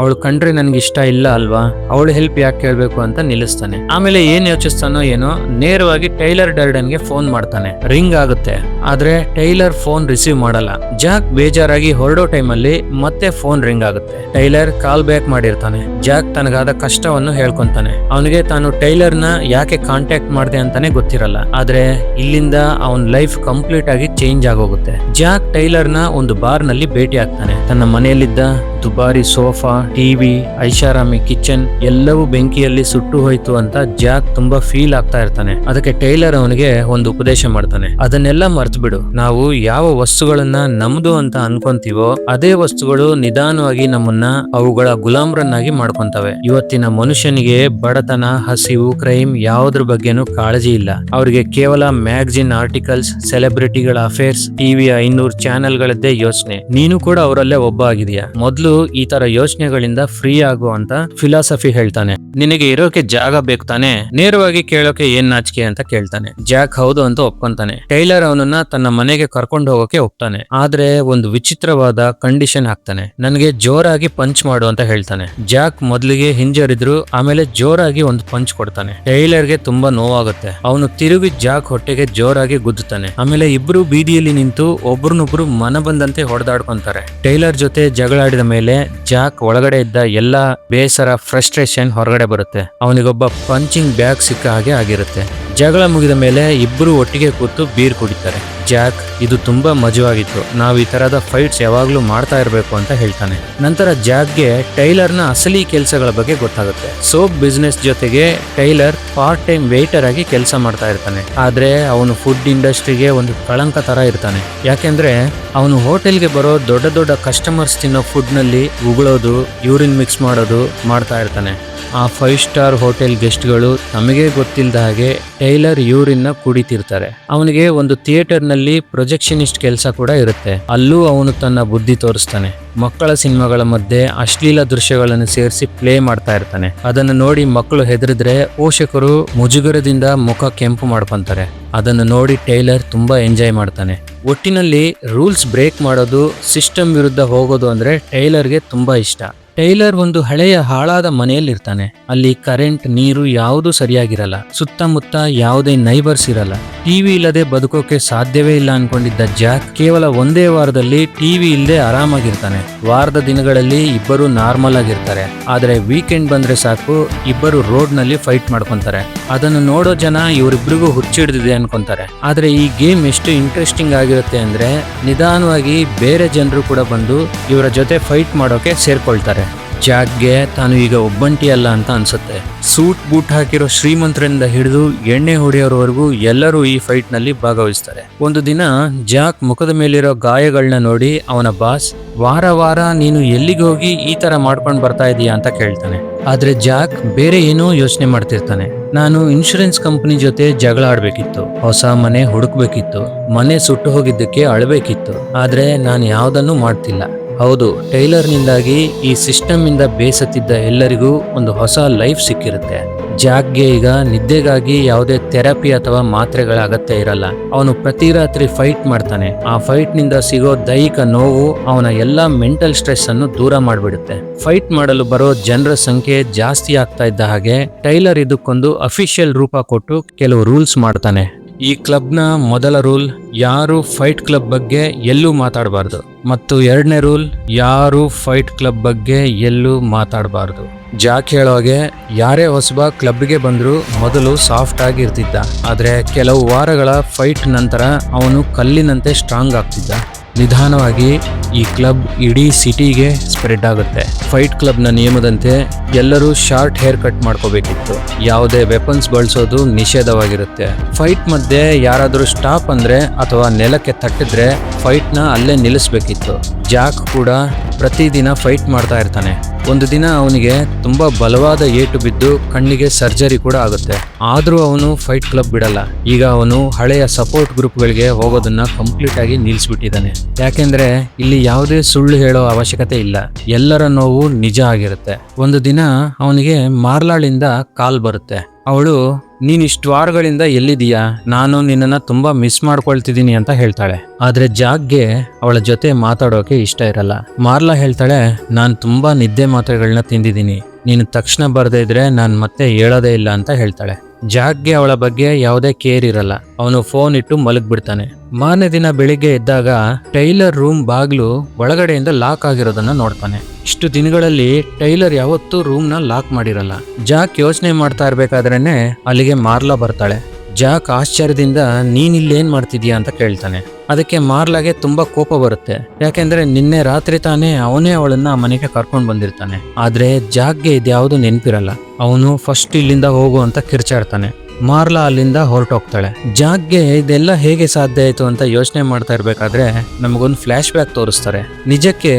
ಅವಳು ಕಂಡ್ರೆ ನನ್ಗೆ ಇಷ್ಟ ಇಲ್ಲ ಅಲ್ವಾ, ಅವಳು ಹೆಲ್ಪ್ ಯಾಕೆ ಕೇಳ್ಬೇಕು ಅಂತ ನಿಲ್ಲಿಸ್ತಾನೆ. ಆಮೇಲೆ ಏನ್ ಯೋಚಿಸ್ತಾನೋ ಏನೋ ನೇರವಾಗಿ ಟೈಲರ್ ಡರ್ಡನ್ಗೆ ಫೋನ್ ಮಾಡ್ತಾನೆ. ರಿಂಗ್ ಆಗುತ್ತೆ. ಆದ್ರೆ ಟೈಲರ್ ಫೋನ್ ರಿಸೀವ್ ಮಾಡಲ್ಲ. ಜಾಕ್ ಬೇಜಾರಾಗಿ ಹೊರಡೋ ಟೈಮಲ್ಲಿ ಮತ್ತೆ ಫೋನ್ ರಿಂಗ್ ಆಗುತ್ತೆ. ಟೈಲರ್ ಕಾಲ್ ಬ್ಯಾಕ್ ಮಾಡಿರ್ತಾನೆ. ಜಾಕ್ ತನಗಾದ ಕಷ್ಟವನ್ನು ಹೇಳ್ಕೊಂತಾನೆ. ಅವನಿಗೆ ತಾನು ಟೈಲರ್ ನ ಯಾಕೆ ಕಾಂಟ್ಯಾಕ್ಟ್ ಮಾಡಿದೆ ಅಂತಾನೆ ಗೊತ್ತಿರಲ್ಲ. ಆದ್ರೆ ಇಲ್ಲಿಂದ ಅವನ್ ಲೈಫ್ ಕಂಪ್ಲೀಟ್ ಆಗಿ ಚೇಂಜ್ ಆಗೋಗುತ್ತೆ. ಜಾಕ್ ಟೈಲರ್ ನ ಒಂದು ಬಾರ್ ನಲ್ಲಿ ಭೇಟಿ ಆಗ್ತಾನೆ. ತನ್ನ ಮನೆಯಲ್ಲಿದ್ದ ದುಬಾರಿ ಸೋಫಾ, ಟಿವಿ, ಐಷಾರಾಮಿ ಕಿಚನ್ ಎಲ್ಲವೂ ಬೆಂಕಿಯಲ್ಲಿ ಸುಟ್ಟು ಹೋಯ್ತು ಅಂತ ಜಾಕ್ ತುಂಬಾ ಫೀಲ್ ಆಗ್ತಾ ಇರ್ತಾನೆ. ಅದಕ್ಕೆ ಟೈಲರ್ ಅವನಿಗೆ ಒಂದು ಉಪದೇಶ ಮಾಡ್ತಾನೆ. ಅದನ್ನೆಲ್ಲ ಮರ್ತು ಬಿಡು. ನಾವು ಯಾವ ವಸ್ತುಗಳನ್ನ ನಮ್ದು ಅಂತ ಅನ್ಕೊಂತೀವೋ ಅದೇ ವಸ್ತುಗಳು ನಿಧಾನವಾಗಿ ನಮ್ಮನ್ನ ಅವುಗಳ ಗುಲಾಮ್ರನ್ನಾಗಿ ಮಾಡ್ಕೊಂತವೆ. ಇವತ್ತಿನ ಮನುಷ್ಯನಿಗೆ ಬಡತನ, ಹಸಿವು, ಕ್ರೈಮ್ ಯಾವುದ್ರ ಬಗ್ಗೆನೂ ಕಾಳಜಿ ಇಲ್ಲ. ಅವ್ರಿಗೆ ಕೇವಲ ಮ್ಯಾಗಜಿನ್ ಆರ್ಟಿಕಲ್ಸ್, ಸೆಲೆಬ್ರಿಟಿಗಳ ಅಫೇರ್ಸ್, ಟಿವಿಯ 500 ಚಾನೆಲ್ಗಳದ್ದೇ ಯೋಚನೆ. ನೀನು ಕೂಡ ಅವರಲ್ಲೇ ಒಬ್ಬ ಆಗಿದೆಯಾ. ಮೊದಲು ಈ ತರ ಯೋಚನೆಗಳಿಂದ ಫ್ರೀ ಆಗು ಅಂತ ಫಿಲಾಸಫಿ ಹೇಳ್ತಾನೆ. ನಿನಗೆ ಇರೋಕೆ ಜಾಗ ಬೇಕು ತಾನೆ, ನೇರವಾಗಿ ಕೇಳೋಕೆ ಏನ್ ನಾಚಿಕೆ ಅಂತ ಕೇಳ್ತಾನೆ. ಜಾಕ್ ಹೌದು ಅಂತ ಒಪ್ಕೊಂತಾನೆ. ಟೈಲರ್ ಅವನನ್ನ ತನ್ನ ಮನೆಗೆ ಕರ್ಕೊಂಡು ಹೋಗೋಕೆ ಹೋಗ್ತಾನೆ. ಆದ್ರೆ ಒಂದು ವಿಚಿತ್ರವಾದ ಕಂಡೀಷನ್ ಹಾಕ್ತಾನೆ. ನನಗೆ ಜೋರಾಗಿ ಪಂಚ್ ಮಾಡು ಅಂತ ಹೇಳ್ತಾನೆ. ಜಾಕ್ ಮೊದಲಿಗೆ ಹಿಂಜರಿದ್ರು, ಆಮೇಲೆ ಜೋರಾಗಿ ಒಂದು ಪಂಚ್ ಕೊಡ್ತಾನೆ. ಟೈಲರ್ಗೆ ತುಂಬಾ ನೋವಾಗುತ್ತೆ. ಅವನು ತಿರುಗಿ ಜಾಕ್ ಹೊಟ್ಟೆಗೆ ಜೋರಾಗಿ ಗುದ್ದುತ್ತಾನೆ. ಆಮೇಲೆ ಇಬ್ರು ಬೀದಿಯಲ್ಲಿ ನಿಂತು ಒಬ್ರನ್ನೊಬ್ರು ಮನ ಬಂದಂತೆ ಹೊಡೆದಾಡ್ಕೊಂತಾರೆ. ಟೈಲರ್ ಜೊತೆ ಜಗಳಾಡಿದ ಮೇಲೆ ಜಾಕ್ ಒಳಗಡೆ ಇದ್ದ ಎಲ್ಲಾ ಬೇಸರ, ಫ್ರಸ್ಟ್ರೇಷನ್ ಹೊರಗಡೆ ಬರುತ್ತೆ. ಅವನಿಗೊಬ್ಬ ಪಂಚಿಂಗ್ ಬ್ಯಾಗ್ ಸಿಕ್ಕ ಹಾಗೆ ಆಗಿರುತ್ತೆ. ಜಗಳ ಮುಗಿದ ಮೇಲೆ ಇಬ್ಬರು ಒಟ್ಟಿಗೆ ಕೂತು ಬೀರ್ ಕುಡಿತಾರೆ. ಜಾಕ್, ಇದು ತುಂಬಾ ಮಜವಾಗಿತ್ತು, ನಾವು ಈ ತರದ ಫೈಟ್ಸ್ ಯಾವಾಗ್ಲೂ ಮಾಡ್ತಾ ಇರಬೇಕು ಅಂತ ಹೇಳ್ತಾನೆ. ನಂತರ ಜಾಕ್ಗೆ ಟೈಲರ್ನ ಅಸಲಿ ಕೆಲಸಗಳ ಬಗ್ಗೆ ಗೊತ್ತಾಗುತ್ತೆ. ಸೋಪ್ ಬಿಸ್ನೆಸ್ ಜೊತೆಗೆ ಟೈಲರ್ ಪಾರ್ಟ್ ಟೈಮ್ ವೇಟರ್ ಆಗಿ ಕೆಲಸ ಮಾಡ್ತಾ ಇರ್ತಾನೆ. ಆದ್ರೆ ಅವನು ಫುಡ್ ಇಂಡಸ್ಟ್ರಿಗೆ ಒಂದು ಕಳಂಕ ತರ ಇರ್ತಾನೆ. ಯಾಕೆಂದ್ರೆ ಅವನು ಹೋಟೆಲ್ಗೆ ಬರೋ ದೊಡ್ಡ ದೊಡ್ಡ ಕಸ್ಟಮರ್ಸ್ ತಿನ್ನೋ ಫುಡ್ ನಲ್ಲಿ ಉಗುಳೋದು, ಯೂರಿನ್ ಮಿಕ್ಸ್ ಮಾಡೋದು ಮಾಡ್ತಾ ಇರ್ತಾನೆ. ಆ 5 ಸ್ಟಾರ್ ಹೋಟೆಲ್ ಗೆಸ್ಟ್ಗಳು ತಮಗೆ ಗೊತ್ತಿಲ್ಲದ ಹಾಗೆ ಟೈಲರ್ ಯೂರಿನ್ ಕುಡಿತಿರ್ತಾರೆ. ಅವನಿಗೆ ಒಂದು ಥಿಯೇಟರ್ ನಲ್ಲಿ ಪ್ರೊಜೆಕ್ಷನಿಸ್ಟ್ ಕೆಲಸ ಕೂಡ ಇರುತ್ತೆ. ಅಲ್ಲೂ ಅವನು ತನ್ನ ಬುದ್ಧಿ ತೋರಿಸ್ತಾನೆ. ಮಕ್ಕಳ ಸಿನಿಮಾಗಳ ಮಧ್ಯೆ ಅಶ್ಲೀಲ ದೃಶ್ಯಗಳನ್ನು ಸೇರಿಸಿ ಪ್ಲೇ ಮಾಡ್ತಾ ಇರ್ತಾನೆ. ಅದನ್ನು ನೋಡಿ ಮಕ್ಕಳು ಹೆದರಿದ್ರೆ ಪೋಷಕರು ಮುಜುಗರದಿಂದ ಮುಖ ಕೆಂಪು ಮಾಡ್ಕೊಂತಾರೆ. ಅದನ್ನು ನೋಡಿ ಟೈಲರ್ ತುಂಬಾ ಎಂಜಾಯ್ ಮಾಡ್ತಾನೆ. ಒಟ್ಟಿನಲ್ಲಿ ರೂಲ್ಸ್ ಬ್ರೇಕ್ ಮಾಡೋದು, ಸಿಸ್ಟಮ್ ವಿರುದ್ಧ ಹೋಗೋದು ಅಂದ್ರೆ ಟೈಲರ್ಗೆ ತುಂಬಾ ಇಷ್ಟ. ಟೈಲರ್ ಒಂದು ಹಳೆಯ ಹಾಳಾದ ಮನೆಯಲ್ಲಿರ್ತಾನೆ. ಅಲ್ಲಿ ಕರೆಂಟ್, ನೀರು ಯಾವುದೂ ಸರಿಯಾಗಿರಲ್ಲ. ಸುತ್ತಮುತ್ತ ಯಾವುದೇ ನೈಬರ್ಸ್ ಇರಲ್ಲ. ಟಿವಿ ಇಲ್ಲದೆ ಬದುಕೋಕೆ ಸಾಧ್ಯವೇ ಇಲ್ಲ ಅನ್ಕೊಂಡಿದ್ದ ಜಾಕ್ ಕೇವಲ ಒಂದೇ ವಾರದಲ್ಲಿ ಟಿವಿ ಇಲ್ಲದೆ ಆರಾಮಾಗಿರ್ತಾನೆ. ವಾರದ ದಿನಗಳಲ್ಲಿ ಇಬ್ಬರು ನಾರ್ಮಲ್ ಆಗಿರ್ತಾರೆ. ಆದ್ರೆ ವೀಕೆಂಡ್ ಬಂದ್ರೆ ಸಾಕು ಇಬ್ಬರು ರೋಡ್ ನಲ್ಲಿ ಫೈಟ್ ಮಾಡ್ಕೊಂತಾರೆ. ಅದನ್ನು ನೋಡೋ ಜನ ಇವರಿಬ್ರಿಗೂ ಹುಚ್ಚಿಡ್ದಿದೆ ಅನ್ಕೊಂತಾರೆ. ಆದ್ರೆ ಈ ಗೇಮ್ ಎಷ್ಟು ಇಂಟ್ರೆಸ್ಟಿಂಗ್ ಆಗಿರುತ್ತೆ ಅಂದ್ರೆ ನಿಧಾನವಾಗಿ ಬೇರೆ ಜನರು ಕೂಡ ಬಂದು ಇವರ ಜೊತೆ ಫೈಟ್ ಮಾಡೋಕೆ ಸೇರ್ಕೊಳ್ತಾರೆ. ಜಾಕ್ಗೆ ತಾನು ಈಗ ಒಬ್ಬಂಟಿ ಅಲ್ಲ ಅಂತ ಅನ್ಸುತ್ತೆ. ಸೂಟ್ ಬೂಟ್ ಹಾಕಿರೋ ಶ್ರೀಮಂತರಿಂದ ಹಿಡಿದು ಎಣ್ಣೆ ಹೊಡೆಯೋರವರೆಗೂ ಎಲ್ಲರೂ ಈ ಫೈಟ್ ನಲ್ಲಿ ಭಾಗವಹಿಸ್ತಾರೆ. ಒಂದು ದಿನ ಜಾಕ್ ಮುಖದ ಮೇಲಿರೋ ಗಾಯಗಳನ್ನ ನೋಡಿ ಅವನ ಬಾಸ್, ವಾರ ನೀನು ಎಲ್ಲಿಗೆ ಹೋಗಿ ಈ ತರ ಮಾಡ್ಕೊಂಡು ಬರ್ತಾ ಇದೀಯಾ ಅಂತ ಕೇಳ್ತಾನೆ. ಆದ್ರೆ ಜಾಕ್ ಬೇರೆ ಏನೋ ಯೋಚನೆ ಮಾಡ್ತಿರ್ತಾನೆ. ನಾನು ಇನ್ಶೂರೆನ್ಸ್ ಕಂಪನಿ ಜೊತೆ ಜಗಳ ಆಡ್ಬೇಕಿತ್ತು, ಹೊಸ ಮನೆ ಹುಡುಕ್ಬೇಕಿತ್ತು, ಮನೆ ಸುಟ್ಟು ಹೋಗಿದ್ದಕ್ಕೆ ಅಳಬೇಕಿತ್ತು. ಆದ್ರೆ ನಾನು ಯಾವ್ದನ್ನು ಮಾಡ್ತಿಲ್ಲ. ಹೌದು, ಟೈಲರ್ನಿಂದಾಗಿ ಈ ಸಿಸ್ಟಮ್ ಇಂದ ಬೇಸತ್ತಿದ್ದ ಎಲ್ಲರಿಗೂ ಒಂದು ಹೊಸ ಲೈಫ್ ಸಿಕ್ಕಿರುತ್ತೆ. ಜಾಕ್ಗೆ ಈಗ ನಿದ್ದೆಗಾಗಿ ಯಾವುದೇ ಥೆರಪಿ ಅಥವಾ ಮಾತ್ರೆಗಳ ಅಗತ್ಯ ಇರಲ್ಲ. ಅವನು ಪ್ರತಿ ರಾತ್ರಿ ಫೈಟ್ ಮಾಡ್ತಾನೆ. ಆ ಫೈಟ್ ನಿಂದ ಸಿಗೋ ದೈಹಿಕ ನೋವು ಅವನ ಎಲ್ಲಾ ಮೆಂಟಲ್ ಸ್ಟ್ರೆಸ್ ಅನ್ನು ದೂರ ಮಾಡಿಬಿಡುತ್ತೆ. ಫೈಟ್ ಮಾಡಲು ಬರೋ ಜನರ ಸಂಖ್ಯೆ ಜಾಸ್ತಿ ಆಗ್ತಾ ಇದ್ದ ಹಾಗೆ ಟೈಲರ್ ಇದಕ್ಕೊಂದು ಅಫಿಷಿಯಲ್ ರೂಪ ಕೊಟ್ಟು ಕೆಲವು ರೂಲ್ಸ್ ಮಾಡ್ತಾನೆ. ಈ ಕ್ಲಬ್ನ ಮೊದಲ ರೂಲ್, ಯಾರು ಫೈಟ್ ಕ್ಲಬ್ ಬಗ್ಗೆ ಎಲ್ಲೂ ಮಾತಾಡಬಾರ್ದು. ಮತ್ತು ಎರಡನೇ ರೂಲ್, ಯಾರು ಫೈಟ್ ಕ್ಲಬ್ ಬಗ್ಗೆ ಎಲ್ಲೂ ಮಾತಾಡಬಾರ್ದು. ಜಾಕ್ ಹೇಳೋಗೆ, ಯಾರೇ ಹೊಸಬ ಕ್ಲಬ್ಗೆ ಬಂದ್ರು ಮೊದಲು ಸಾಫ್ಟ್ ಆಗಿ ಇರ್ತಿದ್ದ, ಆದ್ರೆ ಕೆಲವು ವಾರಗಳ ಫೈಟ್ ನಂತರ ಅವನು ಕಲ್ಲಿನಂತೆ ಸ್ಟ್ರಾಂಗ್ ಆಗ್ತಿದ್ದ. ನಿಧಾನವಾಗಿ ಈ ಕ್ಲಬ್ ಇಡೀ ಸಿಟಿಗೆ ಸ್ಪ್ರೆಡ್ ಆಗುತ್ತೆ. ಫೈಟ್ ಕ್ಲಬ್ನ ನಿಯಮದಂತೆ ಎಲ್ಲರೂ ಶಾರ್ಟ್ ಹೇರ್ ಕಟ್ ಮಾಡ್ಕೋಬೇಕಿತ್ತು. ಯಾವುದೇ ವೆಪನ್ಸ್ ಬಳಸೋದು ನಿಷೇಧವಾಗಿರುತ್ತೆ. ಫೈಟ್ ಮಧ್ಯೆ ಯಾರಾದರೂ ಸ್ಟಾಪ್ ಅಂದ್ರೆ ಅಥವಾ ನೆಲಕ್ಕೆ ತಟ್ಟಿದ್ರೆ ಫೈಟ್ನ ಅಲ್ಲೇ ನಿಲ್ಲಿಸ್ಬೇಕಿತ್ತು. ಜಾಕ್ ಕೂಡ ಪ್ರತಿದಿನ ಫೈಟ್ ಮಾಡ್ತಾ ಇರ್ತಾನೆ. ಒಂದು ದಿನ ಅವನಿಗೆ ತುಂಬಾ ಬಲವಾದ ಏಟು ಬಿದ್ದು ಕಣ್ಣಿಗೆ ಸರ್ಜರಿ ಕೂಡ ಆಗುತ್ತೆ. ಆದ್ರೂ ಅವನು ಫೈಟ್ ಕ್ಲಬ್ ಬಿಡಲ್ಲ. ಈಗ ಅವನು ಹಳೆಯ ಸಪೋರ್ಟ್ ಗ್ರೂಪ್ಗಳಿಗೆ ಹೋಗೋದನ್ನ ಕಂಪ್ಲೀಟ್ ಆಗಿ ನಿಲ್ಲಿಸ್ಬಿಟ್ಟಿದ್ದಾನೆ. ಯಾಕೆಂದ್ರೆ ಇಲ್ಲಿ ಯಾವುದೇ ಸುಳ್ಳು ಹೇಳೋ ಅವಶ್ಯಕತೆ ಇಲ್ಲ. ಎಲ್ಲರ ನೋವು ನಿಜ ಆಗಿರುತ್ತೆ. ಒಂದು ದಿನ ಅವನಿಗೆ ಮಾರ್ಲಾಳಿಂದ ಕಾಲ್ ಬರುತ್ತೆ. ಅವಳು, ನೀನ್ ಇಷ್ಟು ವಾರಗಳಿಂದ ಎಲ್ಲಿದೀಯಾ, ನಾನು ನಿನ್ನನ್ನ ತುಂಬಾ ಮಿಸ್ ಮಾಡ್ಕೊಳ್ತಿದ್ದೀನಿ ಅಂತ ಹೇಳ್ತಾಳೆ. ಆದ್ರೆ ಜಾಕ್ಗೆ ಅವಳ ಜೊತೆ ಮಾತಾಡೋಕೆ ಇಷ್ಟ ಇರಲ್ಲ. ಮಾರ್ಲಾ ಹೇಳ್ತಾಳೆ, ನಾನು ತುಂಬಾ ನಿದ್ದೆ ಮಾತ್ರೆಗಳನ್ನ ತಿಂದಿದ್ದೀನಿ, ನೀನು ತಕ್ಷಣ ಬರದೇ ಇದ್ರೆ ನಾನು ಮತ್ತೆ ಹೇಳೋದೇ ಇಲ್ಲ ಅಂತ ಹೇಳ್ತಾಳೆ. ಜಾಕ್ಗೆ ಅವಳ ಬಗ್ಗೆ ಯಾವುದೇ ಕೇರ್ ಇರಲ್ಲ. ಅವನು ಫೋನ್ ಇಟ್ಟು ಮಲಗ್ಬಿಡ್ತಾನೆ. ಮಾರನೇ ದಿನ ಬೆಳಿಗ್ಗೆ ಎದ್ದಾಗ ಟೈಲರ್ ರೂಮ್ ಬಾಗ್ಲು ಒಳಗಡೆಯಿಂದ ಲಾಕ್ ಆಗಿರೋದನ್ನ ನೋಡ್ತಾನೆ. ಇಷ್ಟು ದಿನಗಳಲ್ಲಿ ಟೈಲರ್ ಯಾವತ್ತೂ ರೂಮ್ನ ಲಾಕ್ ಮಾಡಿರಲ್ಲ. ಜಾಕ್ ಯೋಚನೆ ಮಾಡ್ತಾ ಇರ್ಬೇಕಾದ್ರೇನೆ ಅಲ್ಲಿಗೆ ಮಾರ್ಲಾ ಬರ್ತಾಳೆ. ಜಾಕ್ ಆಶ್ಚರ್ಯದಿಂದ, ನೀನ್ ಇಲ್ಲೇನ್ ಮಾಡ್ತಿದ್ಯಾ ಅಂತ ಕೇಳ್ತಾನೆ. ಅದಕ್ಕೆ ಮಾರ್ಲಾಗೆ ತುಂಬಾ ಕೋಪ ಬರುತ್ತೆ. ಯಾಕೆಂದ್ರೆ ನಿನ್ನೆ ರಾತ್ರಿ ತಾನೇ ಅವನೇ ಅವಳನ್ನ ಮನೆಗೆ ಕರ್ಕೊಂಡು ಬಂದಿರ್ತಾನೆ. ಆದ್ರೆ ಜಾಕ್ಗೆ ಇದ್ಯಾವುದು ನೆನ್ಪಿರಲ್ಲ. ಅವನು ಫಸ್ಟ್ ಇಲ್ಲಿಂದ ಹೋಗು ಅಂತ ಕಿರ್ಚಾಡ್ತಾನೆ. ಮಾರ್ಲಾ ಅಲ್ಲಿಂದ ಹೊರಟೋಗ್ತಾಳೆ. ಜಾಕ್ಗೆ ಇದೆಲ್ಲ ಹೇಗೆ ಸಾಧ್ಯ ಆಯ್ತು ಅಂತ ಯೋಚನೆ ಮಾಡ್ತಾ ಇರ್ಬೇಕಾದ್ರೆ ನಮಗೊಂದು ಫ್ಲಾಶ್ ಬ್ಯಾಕ್ ತೋರಿಸ್ತಾರೆ. ನಿಜಕ್ಕೆ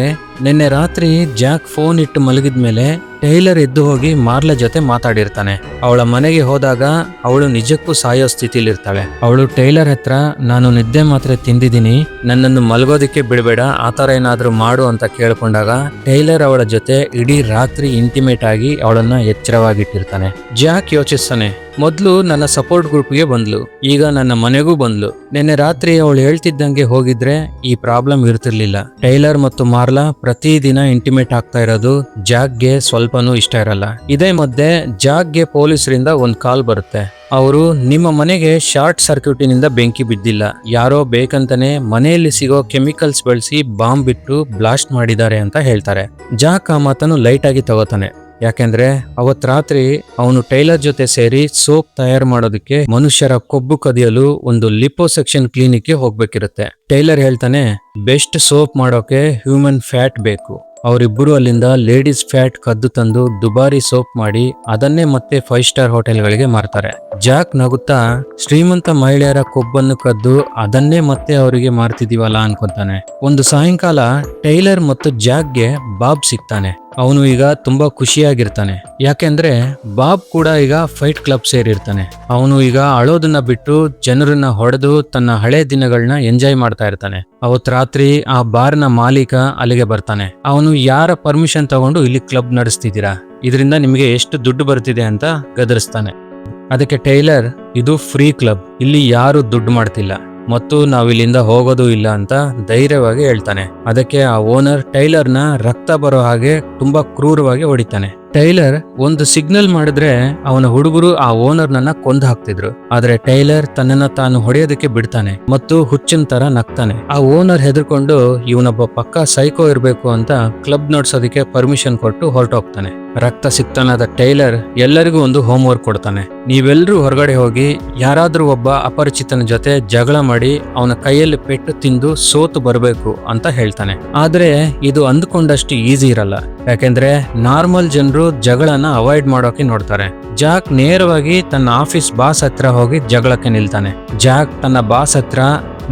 ನಿನ್ನೆ ರಾತ್ರಿ ಜಾಕ್ ಫೋನ್ ಇಟ್ಟು ಮಲಗಿದ್ಮೇಲೆ ಟೈಲರ್ ಎದ್ದು ಹೋಗಿ ಮಾರ್ಲಾ ಜೊತೆ ಮಾತಾಡಿರ್ತಾನೆ. ಅವಳ ಮನೆಗೆ ಹೋದಾಗ ಅವಳು ನಿಜಕ್ಕೂ ಸಾಯೋ ಸ್ಥಿತಿಲಿರ್ತಾಳೆ. ಅವಳು ಟೈಲರ್ ಹತ್ರ, ನಾನು ನಿದ್ದೆ ಮಾತ್ರೆ ತಿಂದಿದ್ದೀನಿ, ನನ್ನನ್ನು ಮಲಗೋದಿಕ್ಕೆ ಬಿಡಬೇಡ, ಆತರ ಏನಾದ್ರೂ ಮಾಡು ಅಂತ ಕೇಳ್ಕೊಂಡಾಗ ಟೈಲರ್ ಅವಳ ಜೊತೆ ಇಡೀ ರಾತ್ರಿ ಇಂಟಿಮೇಟ್ ಆಗಿ ಅವಳನ್ನ ಎಚ್ಚರವಾಗಿಟ್ಟಿರ್ತಾನೆ. ಜಾಕ್ ಯೋಚಿಸ್ತಾನೆ, ಮೊದ್ಲು ನನ್ನ ಸಪೋರ್ಟ್ ಗ್ರೂಪ್ಗೆ ಬಂದ್ಲು, ಈಗ ನನ್ನ ಮನೆಗೂ ಬಂದ್ಲು. ನಿನ್ನೆ ರಾತ್ರಿ ಅವಳು ಹೇಳ್ತಿದ್ದಂಗೆ ಹೋಗಿದ್ರೆ ಈ ಪ್ರಾಬ್ಲಮ್ ಇರ್ತಿರ್ಲಿಲ್ಲ. ಟೈಲರ್ ಮತ್ತು ಮಾರ್ಲಾ ಪ್ರತಿದಿನ ಇಂಟಿಮೇಟ್ ಆಗ್ತಾ ಇರೋದು ಜಾಕ್ಗೆ ಸ್ವಲ್ಪನೂ ಇಷ್ಟ ಇರಲ್ಲ. ಇದೇ ಮಧ್ಯೆ ಜಾಕ್ಗೆ ಪೊಲೀಸರಿಂದ ಒಂದು ಕಾಲ್ ಬರುತ್ತೆ. ಅವರು, ನಿಮ್ಮ ಮನೆಗೆ ಶಾರ್ಟ್ ಸರ್ಕ್ಯೂಟಿನಿಂದ ಬೆಂಕಿ ಬಿದ್ದಿಲ್ಲ, ಯಾರೋ ಬೇಕಂತಾನೆ ಮನೆಯಲ್ಲಿ ಸಿಗೋ ಕೆಮಿಕಲ್ಸ್ ಬಳಸಿ ಬಾಂಬ್ ಬಿಟ್ಟು ಬ್ಲಾಸ್ಟ್ ಮಾಡಿದ್ದಾರೆ ಅಂತ ಹೇಳ್ತಾರೆ. ಜಾಕ್ ಆ ಮಾತನ್ನು ಲೈಟ್ ಆಗಿ ತಗೋತಾನೆ. ಯಾಕೆಂದ್ರೆ ಅವತ್ ರಾತ್ರಿ ಅವನು ಟೈಲರ್ ಜೊತೆ ಸೇರಿ ಸೋಪ್ ತಯಾರು ಮಾಡೋದಕ್ಕೆ ಮನುಷ್ಯರ ಕೊಬ್ಬು ಕದಿಯಲು ಒಂದು ಲಿಪೋಸೆಕ್ಷನ್ ಕ್ಲಿನಿಕ್ಗೆ ಹೋಗ್ಬೇಕಿರುತ್ತೆ. ಟೈಲರ್ ಹೇಳ್ತಾನೆ, ಬೆಸ್ಟ್ ಸೋಪ್ ಮಾಡೋಕೆ ಹ್ಯೂಮನ್ ಫ್ಯಾಟ್ ಬೇಕು. ಅವರಿಬ್ಬರು ಅಲ್ಲಿಂದ ಲೇಡೀಸ್ ಫ್ಯಾಟ್ ಕದ್ದು ತಂದು ದುಬಾರಿ ಸೋಪ್ ಮಾಡಿ ಅದನ್ನೇ ಮತ್ತೆ 5 ಸ್ಟಾರ್ ಹೋಟೆಲ್ಗಳಿಗೆ ಮಾರ್ತಾರೆ. ಜಾಕ್ ನಗುತ್ತಾ, ಶ್ರೀಮಂತ ಮಹಿಳೆಯರ ಕೊಬ್ಬನ್ನು ಕದ್ದು ಅದನ್ನೇ ಮತ್ತೆ ಅವರಿಗೆ ಮಾರ್ತಿದೀವಲ್ಲ ಅನ್ಕೊಂತಾನೆ. ಒಂದು ಸಾಯಂಕಾಲ ಟೈಲರ್ ಮತ್ತು ಜಾಕ್ಗೆ ಬಾಬ್ ಸಿಗ್ತಾನೆ. ಅವನು ಈಗ ತುಂಬಾ ಖುಷಿಯಾಗಿರ್ತಾನೆ. ಯಾಕೆಂದ್ರೆ ಬಾಬ್ ಕೂಡ ಈಗ ಫೈಟ್ ಕ್ಲಬ್ ಸೇರಿರ್ತಾನೆ. ಅವನು ಈಗ ಅಳೋದನ್ನ ಬಿಟ್ಟು ಜನರನ್ನ ಹೊಡೆದು ತನ್ನ ಹಳೆ ದಿನಗಳನ್ನ ಎಂಜಾಯ್ ಮಾಡ್ತಾ ಇರ್ತಾನೆ. ಅವತ್ ರಾತ್ರಿ ಆ ಬಾರ್ನ ಮಾಲೀಕ ಅಲ್ಲಿಗೆ ಬರ್ತಾನೆ. ಅವನು, ಯಾರ ಪರ್ಮಿಷನ್ ತಗೊಂಡು ಇಲ್ಲಿ ಕ್ಲಬ್ ನಡೆಸ್ತಿದ್ದೀರಾ, ಇದರಿಂದ ನಿಮಗೆ ಎಷ್ಟು ದುಡ್ಡು ಬರ್ತಿದೆ ಅಂತ ಗದರಿಸ್ತಾನೆ. ಅದಕ್ಕೆ ಟೈಲರ್, ಇದು ಫ್ರೀ ಕ್ಲಬ್, ಇಲ್ಲಿ ಯಾರು ದುಡ್ಡು ಮಾಡ್ತಿಲ್ಲ ಮತ್ತು ನಾವಿಲ್ಲಿಂದ ಹೋಗೋದು ಇಲ್ಲ ಅಂತ ಧೈರ್ಯವಾಗಿ ಹೇಳ್ತಾನೆ. ಅದಕ್ಕೆ ಆ ಓನರ್ ಟೈಲರ್ನ ರಕ್ತ ಬರೋ ಹಾಗೆ ತುಂಬಾ ಕ್ರೂರವಾಗಿ ಹೊಡಿತಾನೆ. ಟೈಲರ್ ಒಂದು ಸಿಗ್ನಲ್ ಮಾಡಿದ್ರೆ ಅವನ ಹುಡುಗರು ಆ ಓನರ್ನನ್ನ ಕೊಂದು ಹಾಕ್ತಿದ್ರು. ಆದ್ರೆ ಟೈಲರ್ ತನ್ನನ್ನ ತಾನು ಹೊಡೆಯೋದಕ್ಕೆ ಬಿಡ್ತಾನೆ ಮತ್ತು ಹುಚ್ಚಿನ ತರ ನಗ್ತಾನೆ. ಆ ಓನರ್ ಹೆದರ್ಕೊಂಡು ಇವನೊಬ್ಬ ಪಕ್ಕಾ ಸೈಕೋ ಇರ್ಬೇಕು ಅಂತ ಕ್ಲಬ್ ನಡ್ಸೋದಕ್ಕೆ ಪರ್ಮಿಷನ್ ಕೊಟ್ಟು ಹೊರಟೋಗ್ತಾನೆ. ರಕ್ತ ಸಿಕ್ತನಾದ ಟೈಲರ್ ಎಲ್ಲರಿಗೂ ಒಂದು ಹೋಮ್ ವರ್ಕ್ ಕೊಡ್ತಾನೆ. ನೀವೆಲ್ಲರೂ ಹೊರಗಡೆ ಹೋಗಿ ಯಾರಾದ್ರೂ ಒಬ್ಬ ಅಪರಿಚಿತನ ಜೊತೆ ಜಗಳ ಮಾಡಿ ಅವನ ಕೈಯಲ್ಲಿ ಪೆಟ್ಟು ತಿಂದು ಸೋತು ಬರಬೇಕು ಅಂತ ಹೇಳ್ತಾನೆ. ಆದ್ರೆ ಇದು ಅಂದ್ಕೊಂಡಷ್ಟು ಈಸಿ ಇರಲ್ಲ. ಯಾಕೆಂದ್ರೆ ನಾರ್ಮಲ್ ಜನರು ಜಗಳನ ಅವಾಯ್ಡ್ ಮಾಡೋಕೆ ನೋಡ್ತಾರೆ. ಜಾಕ್ ನೇರವಾಗಿ ತನ್ನ ಆಫೀಸ್ ಬಾಸ್ ಹತ್ರ ಹೋಗಿ ಜಗಳಕ್ಕೆ ನಿಲ್ತಾನೆ. ಜಾಕ್ ತನ್ನ ಬಾಸ್ ಹತ್ರ,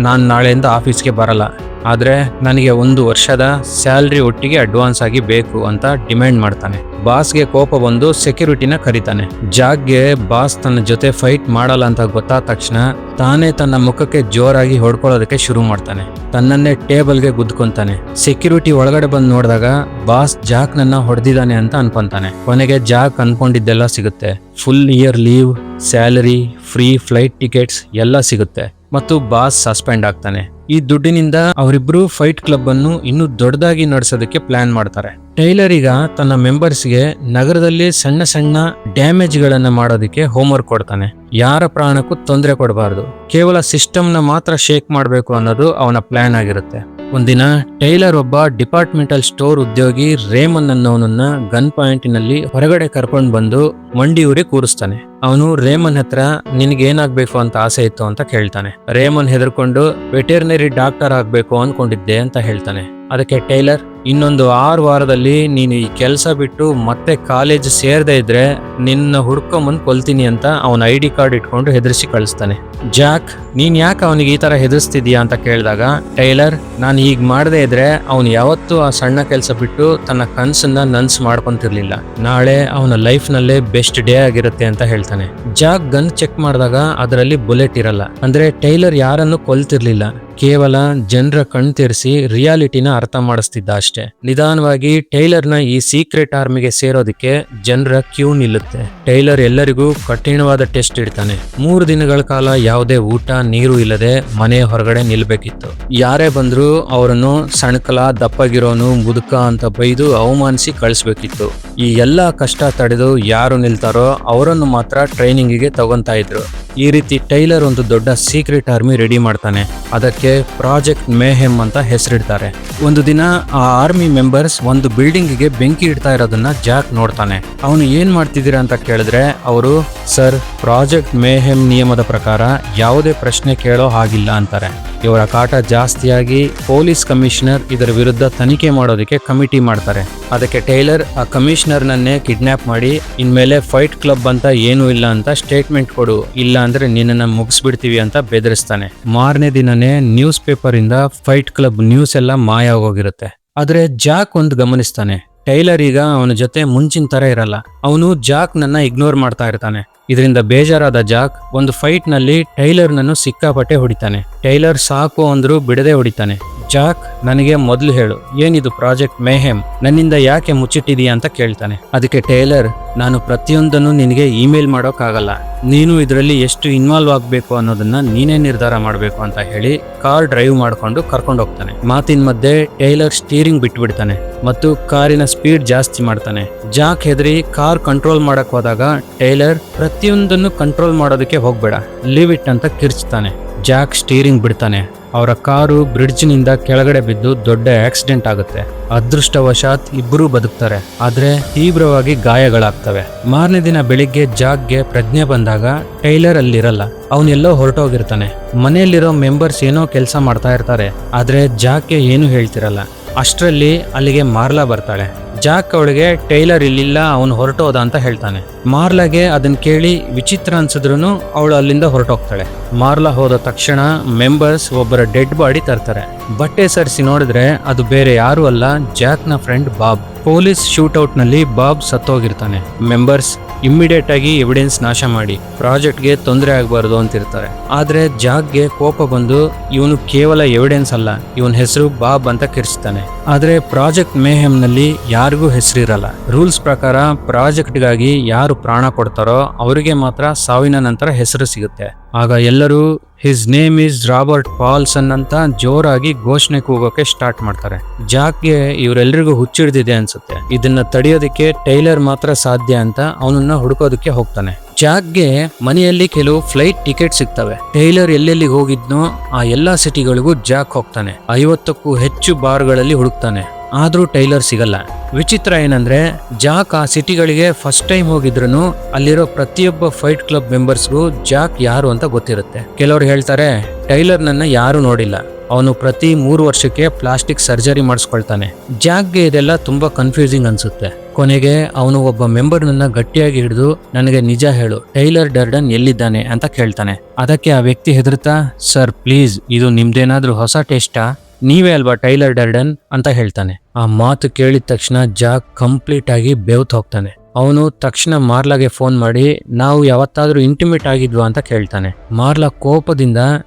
ನಾನ್ ನಾಳೆಯಿಂದ ಆಫೀಸ್ಗೆ ಬರಲ್ಲ, ಆದ್ರೆ ನನಗೆ 1 ವರ್ಷದ ಸ್ಯಾಲರಿ ಒಟ್ಟಿಗೆ ಅಡ್ವಾನ್ಸ್ ಆಗಿ ಬೇಕು ಅಂತ ಡಿಮ್ಯಾಂಡ್ ಮಾಡ್ತಾನೆ. ಬಾಸ್ಗೆ ಕೋಪ ಬಂದು ಸೆಕ್ಯೂರಿಟಿನ ಕರೀತಾನೆ. ಜಾಕ್ಗೆ ಬಾಸ್ ತನ್ನ ಜೊತೆ ಫೈಟ್ ಮಾಡಲ್ಲ ಅಂತ ಗೊತ್ತಾದ ತಕ್ಷಣ ತಾನೇ ತನ್ನ ಮುಖಕ್ಕೆ ಜೋರಾಗಿ ಹೊಡ್ಕೊಳ್ಳೋದಕ್ಕೆ ಶುರು ಮಾಡ್ತಾನೆ. ತನ್ನನ್ನೇ ಟೇಬಲ್ಗೆ ಗುದ್ಕೊಂತಾನೆ. ಸೆಕ್ಯೂರಿಟಿ ಒಳಗಡೆ ಬಂದು ನೋಡಿದಾಗ ಬಾಸ್ ಜಾಕ್ ನನ್ನ ಹೊಡೆದಿದ್ದಾನೆ ಅಂತ ಅನ್ಕೊಂತಾನೆ. ಕೊನೆಗೆ ಜಾಕ್ ಅನ್ಕೊಂಡಿದ್ದೆಲ್ಲ ಸಿಗುತ್ತೆ. Full year leave, salary, free flight tickets ಎಲ್ಲ ಸಿಗುತ್ತೆ ಮತ್ತು ಬಾಸ್ ಸಸ್ಪೆಂಡ್ ಆಗ್ತಾನೆ. ಈ ದುಡ್ಡಿನಿಂದ ಅವರಿಬ್ರು ಫೈಟ್ ಕ್ಲಬ್ ಅನ್ನು ಇನ್ನೂ ದೊಡ್ಡದಾಗಿ ನಡೆಸೋದಕ್ಕೆ ಪ್ಲಾನ್ ಮಾಡ್ತಾರೆ. ಟೈಲರ್ ಈಗ ತನ್ನ ಮೆಂಬರ್ಸ್ಗೆ ನಗರದಲ್ಲಿ ಸಣ್ಣ ಸಣ್ಣ ಡ್ಯಾಮೇಜ್ ಗಳನ್ನ ಮಾಡೋದಕ್ಕೆ ಹೋಮ್ವರ್ಕ್ ಕೊಡ್ತಾನೆ. ಯಾರ ಪ್ರಾಣಕ್ಕೂ ತೊಂದರೆ ಕೊಡಬಾರ್ದು, ಕೇವಲ ಸಿಸ್ಟಮ್ನ ಮಾತ್ರ ಶೇಕ್ ಮಾಡಬೇಕು ಅನ್ನೋದು ಅವನ ಪ್ಲಾನ್ ಆಗಿರುತ್ತೆ. ಒಂದಿನ ಟೈಲರ್ ಒಬ್ಬ ಡಿಪಾರ್ಟ್ಮೆಂಟಲ್ ಸ್ಟೋರ್ ಉದ್ಯೋಗಿ ರೇಮನ್ ಅನ್ನೋನನ್ನ ಗನ್ ಪಾಯಿಂಟಿನಲ್ಲಿ ಹೊರಗಡೆ ಕರ್ಕೊಂಡು ಬಂದು ಮಂಡಿ ಊರಿ ಕೂರಿಸ್ತಾನೆ. ಅವನು ರೇಮನ್ ಹತ್ರ ನಿನಗೇನಾಗ್ಬೇಕು ಅಂತ ಆಸೆ ಇತ್ತು ಅಂತ ಕೇಳ್ತಾನೆ. ರೇಮನ್ ಹೆದರ್ಕೊಂಡು ವೆಟರ್ನರಿ ಡಾಕ್ಟರ್ ಆಗ್ಬೇಕು ಅನ್ಕೊಂಡಿದ್ದೆ ಅಂತ ಹೇಳ್ತಾನೆ. ಅದಕ್ಕೆ ಟೈಲರ್, ಇನ್ನೊಂದು 6 ವಾರದಲ್ಲಿ ನೀನು ಈ ಕೆಲಸ ಬಿಟ್ಟು ಮತ್ತೆ ಕಾಲೇಜ್ ಸೇರದೇ ಇದ್ರೆ ನಿನ್ನ ಹುಡ್ಕೊಂಬಂದು ಕೊಲ್ತೀನಿ ಅಂತ ಅವನ ID ಕಾರ್ಡ್ ಇಟ್ಕೊಂಡು ಹೆದರ್ಸಿ ಕಳಿಸ್ತಾನೆ. ಜಾಕ್, ನೀನ್ ಯಾಕೆ ಅವನಿಗೆ ಈ ತರ ಹೆದರ್ಸ್ತಿದ್ಯಾ ಅಂತ ಕೇಳಿದಾಗ ಟೈಲರ್, ನಾನು ಹೀಗ್ ಮಾಡದೇ ಇದ್ರೆ ಅವನು ಯಾವತ್ತೂ ಆ ಸಣ್ಣ ಕೆಲಸ ಬಿಟ್ಟು ತನ್ನ ಕನ್ಸನ್ನ ನನ್ಸ್ ಮಾಡ್ಕೊಂತಿರ್ಲಿಲ್ಲ. ನಾಳೆ ಅವನ ಲೈಫ್ ನಲ್ಲೇ ಬೆಸ್ಟ್ ಡೇ ಆಗಿರುತ್ತೆ ಅಂತ ಹೇಳ್ತಾನೆ. ಜಾಕ್ ಗನ್ ಚೆಕ್ ಮಾಡಿದಾಗ ಅದರಲ್ಲಿ ಬುಲೆಟ್ ಇರಲ್ಲ. ಅಂದ್ರೆ ಟೈಲರ್ ಯಾರನ್ನು ಕೊಲ್ತಿರ್ಲಿಲ್ಲ, ಕೇವಲ ಜನರ ಕಣ್ತಿರಿಸಿ ರಿಯಾಲಿಟಿನ ಅರ್ಥ ಮಾಡಿಸ್ತಿದ್ದ ಅಷ್ಟೇ. ನಿಧಾನವಾಗಿ ಟೈಲರ್ನ ಈ ಸೀಕ್ರೆಟ್ ಆರ್ಮಿಗೆ ಸೇರೋದಕ್ಕೆ ಜನರ ಕ್ಯೂ ನಿಲ್ಲುತ್ತೆ. ಟೈಲರ್ ಎಲ್ಲರಿಗೂ ಕಠಿಣವಾದ ಟೆಸ್ಟ್ ಇಡ್ತಾನೆ. 3 ದಿನಗಳ ಕಾಲ ಯಾವುದೇ ಊಟ ನೀರು ಇಲ್ಲದೆ ಮನೆ ಹೊರಗಡೆ ನಿಲ್ಬೇಕಿತ್ತು. ಯಾರೇ ಬಂದ್ರು ಅವರನ್ನು ಸಣ್ಕಲ, ದಪ್ಪಗಿರೋನು, ಮುದುಕ ಅಂತ ಬೈದು ಅವಮಾನಿಸಿ ಕಳಿಸ್ಬೇಕಿತ್ತು. ಈ ಎಲ್ಲಾ ಕಷ್ಟ ತಡೆದು ಯಾರು ನಿಲ್ತಾರೋ ಅವರನ್ನು ಮಾತ್ರ ಟ್ರೈನಿಂಗಿಗೆ ತಗೊಂತಾ ಇದ್ರು. ಈ ರೀತಿ ಟೈಲರ್ ಒಂದು ದೊಡ್ಡ ಸೀಕ್ರೆಟ್ ಆರ್ಮಿ ರೆಡಿ ಮಾಡ್ತಾನೆ. ಅದಕ್ಕೆ ಪ್ರಾಜೆಕ್ಟ್ ಮೇಹೆಮ್ ಅಂತ ಹೆಸರಿಡ್ತಾರೆ. ಒಂದು ದಿನ ಆ ಆರ್ಮಿ ಮೆಂಬರ್ಸ್ ಒಂದು ಬಿಲ್ಡಿಂಗಿಗೆ ಬೆಂಕಿ ಇಡ್ತಾ ಇರೋದನ್ನ ಜಾಕ್ ನೋಡ್ತಾನೆ. ಅವನು ಏನ್ ಮಾಡ್ತಿದ್ದೀರಾ ಅಂತ ಕೇಳಿದ್ರೆ ಅವರು, ಸರ್, ಪ್ರಾಜೆಕ್ಟ್ ಮೇಹೆಮ್ ನಿಯಮದ ಪ್ರಕಾರ ಯಾವುದೇ ಪ್ರಶ್ನೆ ಕೇಳೋ ಹಾಗಿಲ್ಲ ಅಂತಾರೆ. ಇವರ ಕಾಟ ಜಾಸ್ತಿಯಾಗಿ ಪೊಲೀಸ್ ಕಮಿಷನರ್ ಇದರ ವಿರುದ್ಧ ತನಿಖೆ ಮಾಡೋದಕ್ಕೆ ಕಮಿಟಿ ಮಾಡ್ತಾರೆ. ಅದಕ್ಕೆ ಟೈಲರ್ ಆ ಕಮಿಷನರ್ನನ್ನೇ ಕಿಡ್ನಾಪ್ ಮಾಡಿ ಇನ್ಮೇಲೆ ಫೈಟ್ ಕ್ಲಬ್ ಅಂತ ಏನೂ ಇಲ್ಲ ಅಂತ ಸ್ಟೇಟ್ಮೆಂಟ್ ಕೊಡು, ಇಲ್ಲ ಅಂದ್ರೆ ನಿನ್ನನ್ನ ಮುಗಿಸ್ಬಿಡ್ತೀವಿ ಅಂತ ಬೆದರಿಸ್ತಾನೆ. ಮಾರನೇ ದಿನನೇ ನ್ಯೂಸ್ ಪೇಪರ್ ಇಂದ ಫೈಟ್ ಕ್ಲಬ್ ನ್ಯೂಸ್ ಎಲ್ಲ ಮಾಯ ಹೋಗಿರುತ್ತೆ. ಆದ್ರೆ ಜಾಕ್ ಒಂದು ಗಮನಿಸ್ತಾನೆ, ಟೈಲರ್ ಈಗ ಅವನ ಜೊತೆ ಮುಂಚಿನ ತರ ಇರಲ್ಲ. ಅವನು ಜಾಕ್ ನನ್ನ ಇಗ್ನೋರ್ ಮಾಡ್ತಾ ಇರ್ತಾನೆ. ಇದರಿಂದ ಬೇಜಾರಾದ ಜಾಕ್ ಒಂದು ಫೈಟ್ ನಲ್ಲಿ ಟೈಲರ್ ನನ್ನು ಸಿಕ್ಕಾಪಟ್ಟೆ ಹೊಡಿತಾನೆ. ಟೈಲರ್ ಸಾಕು ಅಂದ್ರೂ ಬಿಡದೆ ಹೊಡಿತಾನೆ. ಜಾಕ್, ನನಗೆ ಮೊದಲು ಹೇಳು, ಏನಿದು ಪ್ರಾಜೆಕ್ಟ್ ಮೇಹೆಮ್, ನನ್ನಿಂದ ಯಾಕೆ ಮುಚ್ಚಿಟ್ಟಿದೀಯ ಅಂತ ಕೇಳ್ತಾನೆ. ಅದಕ್ಕೆ ಟೈಲರ್, ನಾನು ಪ್ರತಿಯೊಂದನ್ನು ನಿನಗೆ ಇಮೇಲ್ ಮಾಡೋಕ್ಕಾಗಲ್ಲ, ನೀನು ಇದರಲ್ಲಿ ಎಷ್ಟು ಇನ್ವಾಲ್ವ್ ಆಗಬೇಕು ಅನ್ನೋದನ್ನ ನೀನೇ ನಿರ್ಧಾರ ಮಾಡಬೇಕು ಅಂತ ಹೇಳಿ ಕಾರ್ ಡ್ರೈವ್ ಮಾಡ್ಕೊಂಡು ಕರ್ಕೊಂಡು ಹೋಗ್ತಾನೆ. ಮಾತಿನ ಮಧ್ಯೆ ಟೈಲರ್ ಸ್ಟೀರಿಂಗ್ ಬಿಟ್ಬಿಡ್ತಾನೆ ಮತ್ತು ಕಾರಿನ ಸ್ಪೀಡ್ ಜಾಸ್ತಿ ಮಾಡ್ತಾನೆ. ಜಾಕ್ ಹೆದರಿ ಕಾರ್ ಕಂಟ್ರೋಲ್ ಮಾಡಕ್ ಹೋದಾಗ ಟೈಲರ್, ಪ್ರತಿಯೊಂದನ್ನು ಕಂಟ್ರೋಲ್ ಮಾಡೋದಕ್ಕೆ ಹೋಗ್ಬೇಡ, ಲೀವ್ ಇಟ್ ಅಂತ ಕಿರ್ಚ್ತಾನೆ. ಜಾಕ್ ಸ್ಟೀರಿಂಗ್ ಬಿಡ್ತಾನೆ. ಅವರ ಕಾರು ಬ್ರಿಡ್ಜ್ನಿಂದ ಕೆಳಗಡೆ ಬಿದ್ದು ದೊಡ್ಡ ಆಕ್ಸಿಡೆಂಟ್ ಆಗುತ್ತೆ. ಅದೃಷ್ಟವಶಾತ್ ಇಬ್ಬರೂ ಬದುಕ್ತಾರೆ, ಆದ್ರೆ ತೀವ್ರವಾಗಿ ಗಾಯಗಳಾಗ್ತವೆ. ಮಾರನೇ ದಿನ ಬೆಳಿಗ್ಗೆ ಜಾಕ್ಗೆ ಪ್ರಜ್ಞೆ ಬಂದಾಗ ಟೈಲರ್ ಅಲ್ಲಿರಲ್ಲ. ಅವನೆಲ್ಲೋ ಹೊರಟೋಗಿರ್ತಾನೆ. ಮನೆಯಲ್ಲಿರೋ ಮೆಂಬರ್ಸ್ ಏನೋ ಕೆಲಸ ಮಾಡ್ತಾ ಇರ್ತಾರೆ, ಆದ್ರೆ ಜಾಕ್ಗೆ ಏನು ಹೇಳ್ತಿರಲ್ಲ. ಅಷ್ಟರಲ್ಲಿ ಅಲ್ಲಿಗೆ ಮಾರ್ಲಾ ಬರ್ತಾಳೆ. ಜಾಕ್ ಅವಳಿಗೆ ಟೈಲರ್ ಇಲ್ಲಿಲ್ಲ, ಅವನು ಹೊರಟೋದ ಅಂತ ಹೇಳ್ತಾನೆ. ಮಾರ್ಲಾಗೆ ಅದನ್ನ ಕೇಳಿ ವಿಚಿತ್ರ ಅನ್ಸಿದ್ರು ಅವಳು ಅಲ್ಲಿಂದ ಹೊರಟೋಗ್ತಾಳೆ. ಮಾರ್ಲಾ ಹೋದ ತಕ್ಷಣ ಮೆಂಬರ್ಸ್ ಒಬ್ಬರ ಡೆಡ್ ಬಾಡಿ ತರ್ತಾರೆ. ಬಟ್ಟೆ ಸರಿಸಿ ನೋಡಿದ್ರೆ ಅದು ಬೇರೆ ಯಾರು ಅಲ್ಲ, ಜಾಕ್ನ ಫ್ರೆಂಡ್ ಬಾಬ್. ಪೊಲೀಸ್ ಶೂಟ್ಔಟ್ ನಲ್ಲಿ ಬಾಬ್ ಸತ್ತೋಗಿರ್ತಾನೆ. ಮೆಂಬರ್ಸ್ ಇಮ್ಮಿಡಿಯೇಟ್ ಆಗಿ ಎವಿಡೆನ್ಸ್ ನಾಶ ಮಾಡಿ ಪ್ರಾಜೆಕ್ಟ್ಗೆ ತೊಂದರೆ ಆಗಬಾರ್ದು ಅಂತಿರ್ತಾರೆ. ಆದ್ರೆ ಜಾಕ್ಗೆ ಕೋಪ ಬಂದು ಇವನು ಕೇವಲ ಎವಿಡೆನ್ಸ್ ಅಲ್ಲ, ಇವನ್ ಹೆಸರು ಬಾಬ್ ಅಂತ ಕಿರ್ಚ್ತಾನೆ. ಆದ್ರೆ ಪ್ರಾಜೆಕ್ಟ್ ಮೇಹೆಮ್ ನಲ್ಲಿ ಯಾರಿಗೂ ಹೆಸರಿರಲ್ಲ. ರೂಲ್ಸ್ ಪ್ರಕಾರ ಪ್ರಾಜೆಕ್ಟ್ಗಾಗಿ ಯಾರು ಪ್ರಾಣ ಕೊಡ್ತಾರೋ ಅವರಿಗೆ ಮಾತ್ರ ಸಾವಿನ ನಂತರ ಹೆಸರು ಸಿಗುತ್ತೆ. ಆಗ ಎಲ್ಲರೂ ಹಿಸ್ ನೇಮ್ ಇಸ್ ರಾಬರ್ಟ್ ಪಾಲ್ಸನ್ ಅಂತ ಜೋರಾಗಿ ಘೋಷಣೆ ಕೂಗೋಕೆ ಸ್ಟಾರ್ಟ್ ಮಾಡ್ತಾರೆ. ಜಾಕ್ಗೆ ಇವರೆಲ್ಲರಿಗೂ ಹುಚ್ಚಿಡ್ದಿದೆ ಅನ್ಸುತ್ತೆ. ಇದನ್ನ ತಡೆಯೋದಕ್ಕೆ ಟೈಲರ್ ಮಾತ್ರ ಸಾಧ್ಯ ಅಂತ ಅವನನ್ನ ಹುಡುಕೋದಕ್ಕೆ ಹೋಗ್ತಾನೆ. ಜಾಕ್ಗೆ ಮನೆಯಲ್ಲಿ ಕೆಲವು ಫ್ಲೈಟ್ ಟಿಕೆಟ್ ಸಿಗ್ತವೆ. ಟೈಲರ್ ಎಲ್ಲೆಲ್ಲಿಗೆ ಹೋಗಿದ್ನೋ ಆ ಎಲ್ಲಾ ಸಿಟಿಗಳಿಗೂ ಜಾಕ್ ಹೋಗ್ತಾನೆ. 50ಕ್ಕೂ ಹೆಚ್ಚು ಬಾರ್ಗಳಲ್ಲಿ ಹುಡುಕ್ತಾನೆ, ಆದ್ರೂ ಟೈಲರ್ ಸಿಗಲ್ಲ. ವಿಚಿತ್ರ ಏನಂದ್ರೆ ಜಾಕ್ ಆ ಸಿಟಿಗಳಿಗೆ ಫಸ್ಟ್ ಟೈಮ್ ಹೋಗಿದ್ರು ಅಲ್ಲಿರೋ ಪ್ರತಿಯೊಬ್ಬ ಫೈಟ್ ಕ್ಲಬ್ ಮೆಂಬರ್ಸ್ಗೂ ಜಾಕ್ ಯಾರು ಅಂತ ಗೊತ್ತಿರುತ್ತೆ. ಕೆಲವರು ಹೇಳ್ತಾರೆ ಟೈಲರ್ ನನ್ನ ಯಾರು ನೋಡಿಲ್ಲ, ಅವನು ಪ್ರತಿ 3 ವರ್ಷಕ್ಕೆ ಪ್ಲಾಸ್ಟಿಕ್ ಸರ್ಜರಿ ಮಾಡಿಸ್ಕೊಳ್ತಾನೆ. ಜಾಕ್ಗೆ ಇದೆಲ್ಲ ತುಂಬಾ ಕನ್ಫ್ಯೂಸಿಂಗ್ ಅನ್ಸುತ್ತೆ. ಕೊನೆಗೆ ಅವನು ಒಬ್ಬ ಮೆಂಬರ್ನನ್ನ ಗಟ್ಟಿಯಾಗಿ ಹಿಡಿದು ನನಗೆ ನಿಜ ಹೇಳು, ಟೈಲರ್ ಡರ್ಡನ್ ಎಲ್ಲಿದ್ದಾನೆ ಅಂತ ಕೇಳ್ತಾನೆ. ಅದಕ್ಕೆ ಆ ವ್ಯಕ್ತಿ ಹೆದರ್ತಾ, ಸರ್ ಪ್ಲೀಸ್, ಇದು ನಿಮ್ದೇನಾದ್ರೂ ಹೊಸ ಟೆಸ್ಟಾ? ನೀವೇ ಅಲ್ವಾ ಟೈಲರ್ ಡರ್ಡನ್ ಅಂತ ಹೇಳ್ತಾನೆ. ಆ ಮಾತು ಕೇಳಿದ ತಕ್ಷಣ ಜಾಕ್ ಕಂಪ್ಲೀಟ್ ಆಗಿ ಬೆವ್ತ್ ಹೋಗ್ತಾನೆ. ಅವನು ತಕ್ಷಣ ಮಾರ್ಲಾಗೆ ಫೋನ್ ಮಾಡಿ ನಾವು ಯಾವತ್ತಾದ್ರೂ ಇಂಟಿಮೇಟ್ ಆಗಿದ್ವಾ ಅಂತ ಕೇಳ್ತಾನೆ. ಮಾರ್ಲಾ ಕೋಪದಿಂದ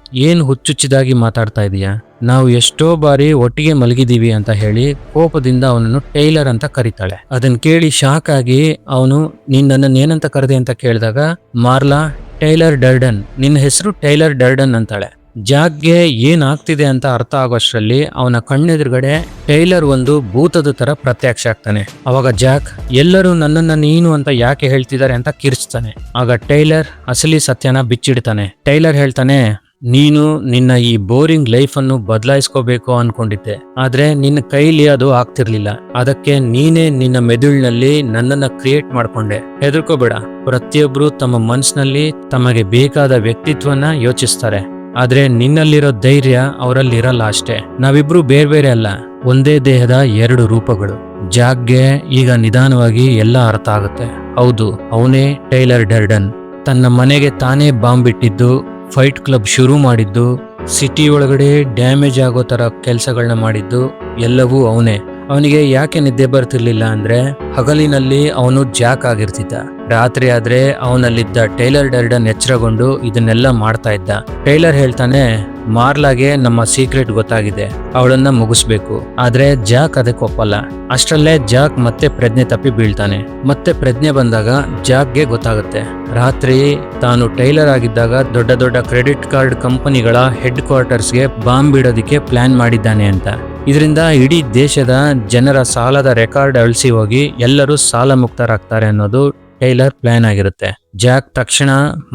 ಏನ್ ಹುಚ್ಚುಚ್ಚಿದಾಗಿ ಮಾತಾಡ್ತಾ ಇದೀಯಾ, ನಾವು ಎಷ್ಟೋ ಬಾರಿ ಒಟ್ಟಿಗೆ ಮಲಗಿದೀವಿ ಅಂತ ಹೇಳಿ ಕೋಪದಿಂದ ಅವನನ್ನು ಟೈಲರ್ ಅಂತ ಕರೀತಾಳೆ. ಅದನ್ನ ಕೇಳಿ ಶಾಕ್ ಆಗಿ ಅವನು ನೀನ್ ನನ್ನನ್ನು ಏನಂತ ಕರೆದೆ ಅಂತ ಕೇಳಿದಾಗ ಮಾರ್ಲಾ ಟೈಲರ್ ಡರ್ಡನ್, ನಿನ್ನ ಹೆಸರು ಟೈಲರ್ ಡರ್ಡನ್ ಅಂತಾಳೆ. ಜಾಕ್ಗೆ ಏನ್ ಆಗ್ತಿದೆ ಅಂತ ಅರ್ಥ ಆಗೋಷ್ಟರಲ್ಲಿ ಅವನ ಕಣ್ಣೆದುರುಗಡೆ ಟೈಲರ್ ಒಂದು ಭೂತದ ತರ ಪ್ರತ್ಯಕ್ಷ ಆಗ್ತಾನೆ. ಅವಾಗ ಜಾಕ್ ಎಲ್ಲರೂ ನನ್ನನ್ನ ನೀನು ಅಂತ ಯಾಕೆ ಹೇಳ್ತಿದ್ದಾರೆ ಅಂತ ಕಿರ್ಚ್ತಾನೆ. ಆಗ ಟೈಲರ್ ಅಸಲಿ ಸತ್ಯನ ಬಿಚ್ಚಿಡ್ತಾನೆ. ಟೈಲರ್ ಹೇಳ್ತಾನೆ, ನೀನು ನಿನ್ನ ಈ ಬೋರಿಂಗ್ ಲೈಫ್ ಅನ್ನು ಬದಲಾಯಿಸ್ಕೋಬೇಕು ಅನ್ಕೊಂಡಿದ್ದೆ, ಆದ್ರೆ ನಿನ್ನ ಕೈಲಿ ಅದು ಆಗ್ತಿರ್ಲಿಲ್ಲ. ಅದಕ್ಕೆ ನೀನೇ ನಿನ್ನ ಮೆದುಳಿನಲ್ಲಿ ನನ್ನನ್ನ ಕ್ರಿಯೇಟ್ ಮಾಡ್ಕೊಂಡೆ. ಹೆದರ್ಕೋಬೇಡ, ಪ್ರತಿಯೊಬ್ರು ತಮ್ಮ ಮನಸ್ಸಿನಲ್ಲಿ ತಮಗೆ ಬೇಕಾದ ವ್ಯಕ್ತಿತ್ವನ ಯೋಚಿಸ್ತಾರೆ, ಆದ್ರೆ ನಿನ್ನಲ್ಲಿರೋ ಧೈರ್ಯ ಅವರಲ್ಲಿರಲ್ಲ ಅಷ್ಟೇ. ನಾವಿಬ್ರು ಬೇರೆ ಬೇರೆ ಅಲ್ಲ, ಒಂದೇ ದೇಹದ ಎರಡು ರೂಪಗಳು. ಜಾಕ್ಗೆ ಈಗ ನಿಧಾನವಾಗಿ ಎಲ್ಲ ಅರ್ಥ ಆಗುತ್ತೆ. ಹೌದು, ಅವನೇ ಟೈಲರ್ ಡರ್ಡನ್. ತನ್ನ ಮನೆಗೆ ತಾನೇ ಬಾಂಬ್ ಬಿಟ್ಟಿದ್ದು, ಫೈಟ್ ಕ್ಲಬ್ ಶುರು ಮಾಡಿದ್ದು, ಸಿಟಿ ಒಳಗಡೆ ಡ್ಯಾಮೇಜ್ ಆಗೋ ತರ ಕೆಲಸಗಳನ್ನ ಮಾಡಿದ್ದು ಎಲ್ಲವೂ ಅವನೇ. ಅವನಿಗೆ ಯಾಕೆ ನಿದ್ದೆ ಬರ್ತಿರ್ಲಿಲ್ಲ ಅಂದ್ರೆ ಹಗಲಿನಲ್ಲಿ ಅವನು ಜಾಕ್ ಆಗಿರ್ತಿದ್ದ, ರಾತ್ರಿ ಆದ್ರೆ ಅವನಲ್ಲಿದ್ದ ಟೈಲರ್ ಡರ್ಡನ್ ಎಚ್ಚರಗೊಂಡು ಇದನ್ನೆಲ್ಲ ಮಾಡ್ತಾ ಇದ್ದ. ಟೈಲರ್ ಹೇಳ್ತಾನೆ, ಮಾರ್ಲಾಗೆ ನಮ್ಮ ಸೀಕ್ರೆಟ್ ಗೊತ್ತಾಗಿದೆ, ಅವಳನ್ನ ಮುಗಿಸ್ಬೇಕು. ಆದ್ರೆ ಜಾಕ್ ಅದಕ್ಕೆ ಒಪ್ಪಲ್ಲ. ಅಷ್ಟರಲ್ಲೇ ಜಾಕ್ ಮತ್ತೆ ಪ್ರಜ್ಞೆ ತಪ್ಪಿ ಬೀಳ್ತಾನೆ. ಮತ್ತೆ ಪ್ರಜ್ಞೆ ಬಂದಾಗ ಜಾಕ್ಗೆ ಗೊತ್ತಾಗುತ್ತೆ, ರಾತ್ರಿ ತಾನು ಟೈಲರ್ ಆಗಿದ್ದಾಗ ದೊಡ್ಡ ದೊಡ್ಡ ಕ್ರೆಡಿಟ್ ಕಾರ್ಡ್ ಕಂಪನಿಗಳ ಹೆಡ್ ಕ್ವಾರ್ಟರ್ಸ್ಗೆ ಬಾಂಬ್ ಇಡೋದಿಕ್ಕೆ ಪ್ಲಾನ್ ಮಾಡಿದ್ದಾನೆ ಅಂತ. ಇದರಿಂದ ಇಡೀ ದೇಶದ ಜನರ ಸಾಲದ ರೆಕಾರ್ಡ್ ಅಳಿಸಿ ಹೋಗಿ ಎಲ್ಲರೂ ಸಾಲ ಮುಕ್ತರಾಗ್ತಾರೆ ಅನ್ನೋದು ಟೈಲರ್ ಪ್ಲಾನ್ ಆಗಿರುತ್ತೆ. ಜಾಕ್ ತಕ್ಷಣ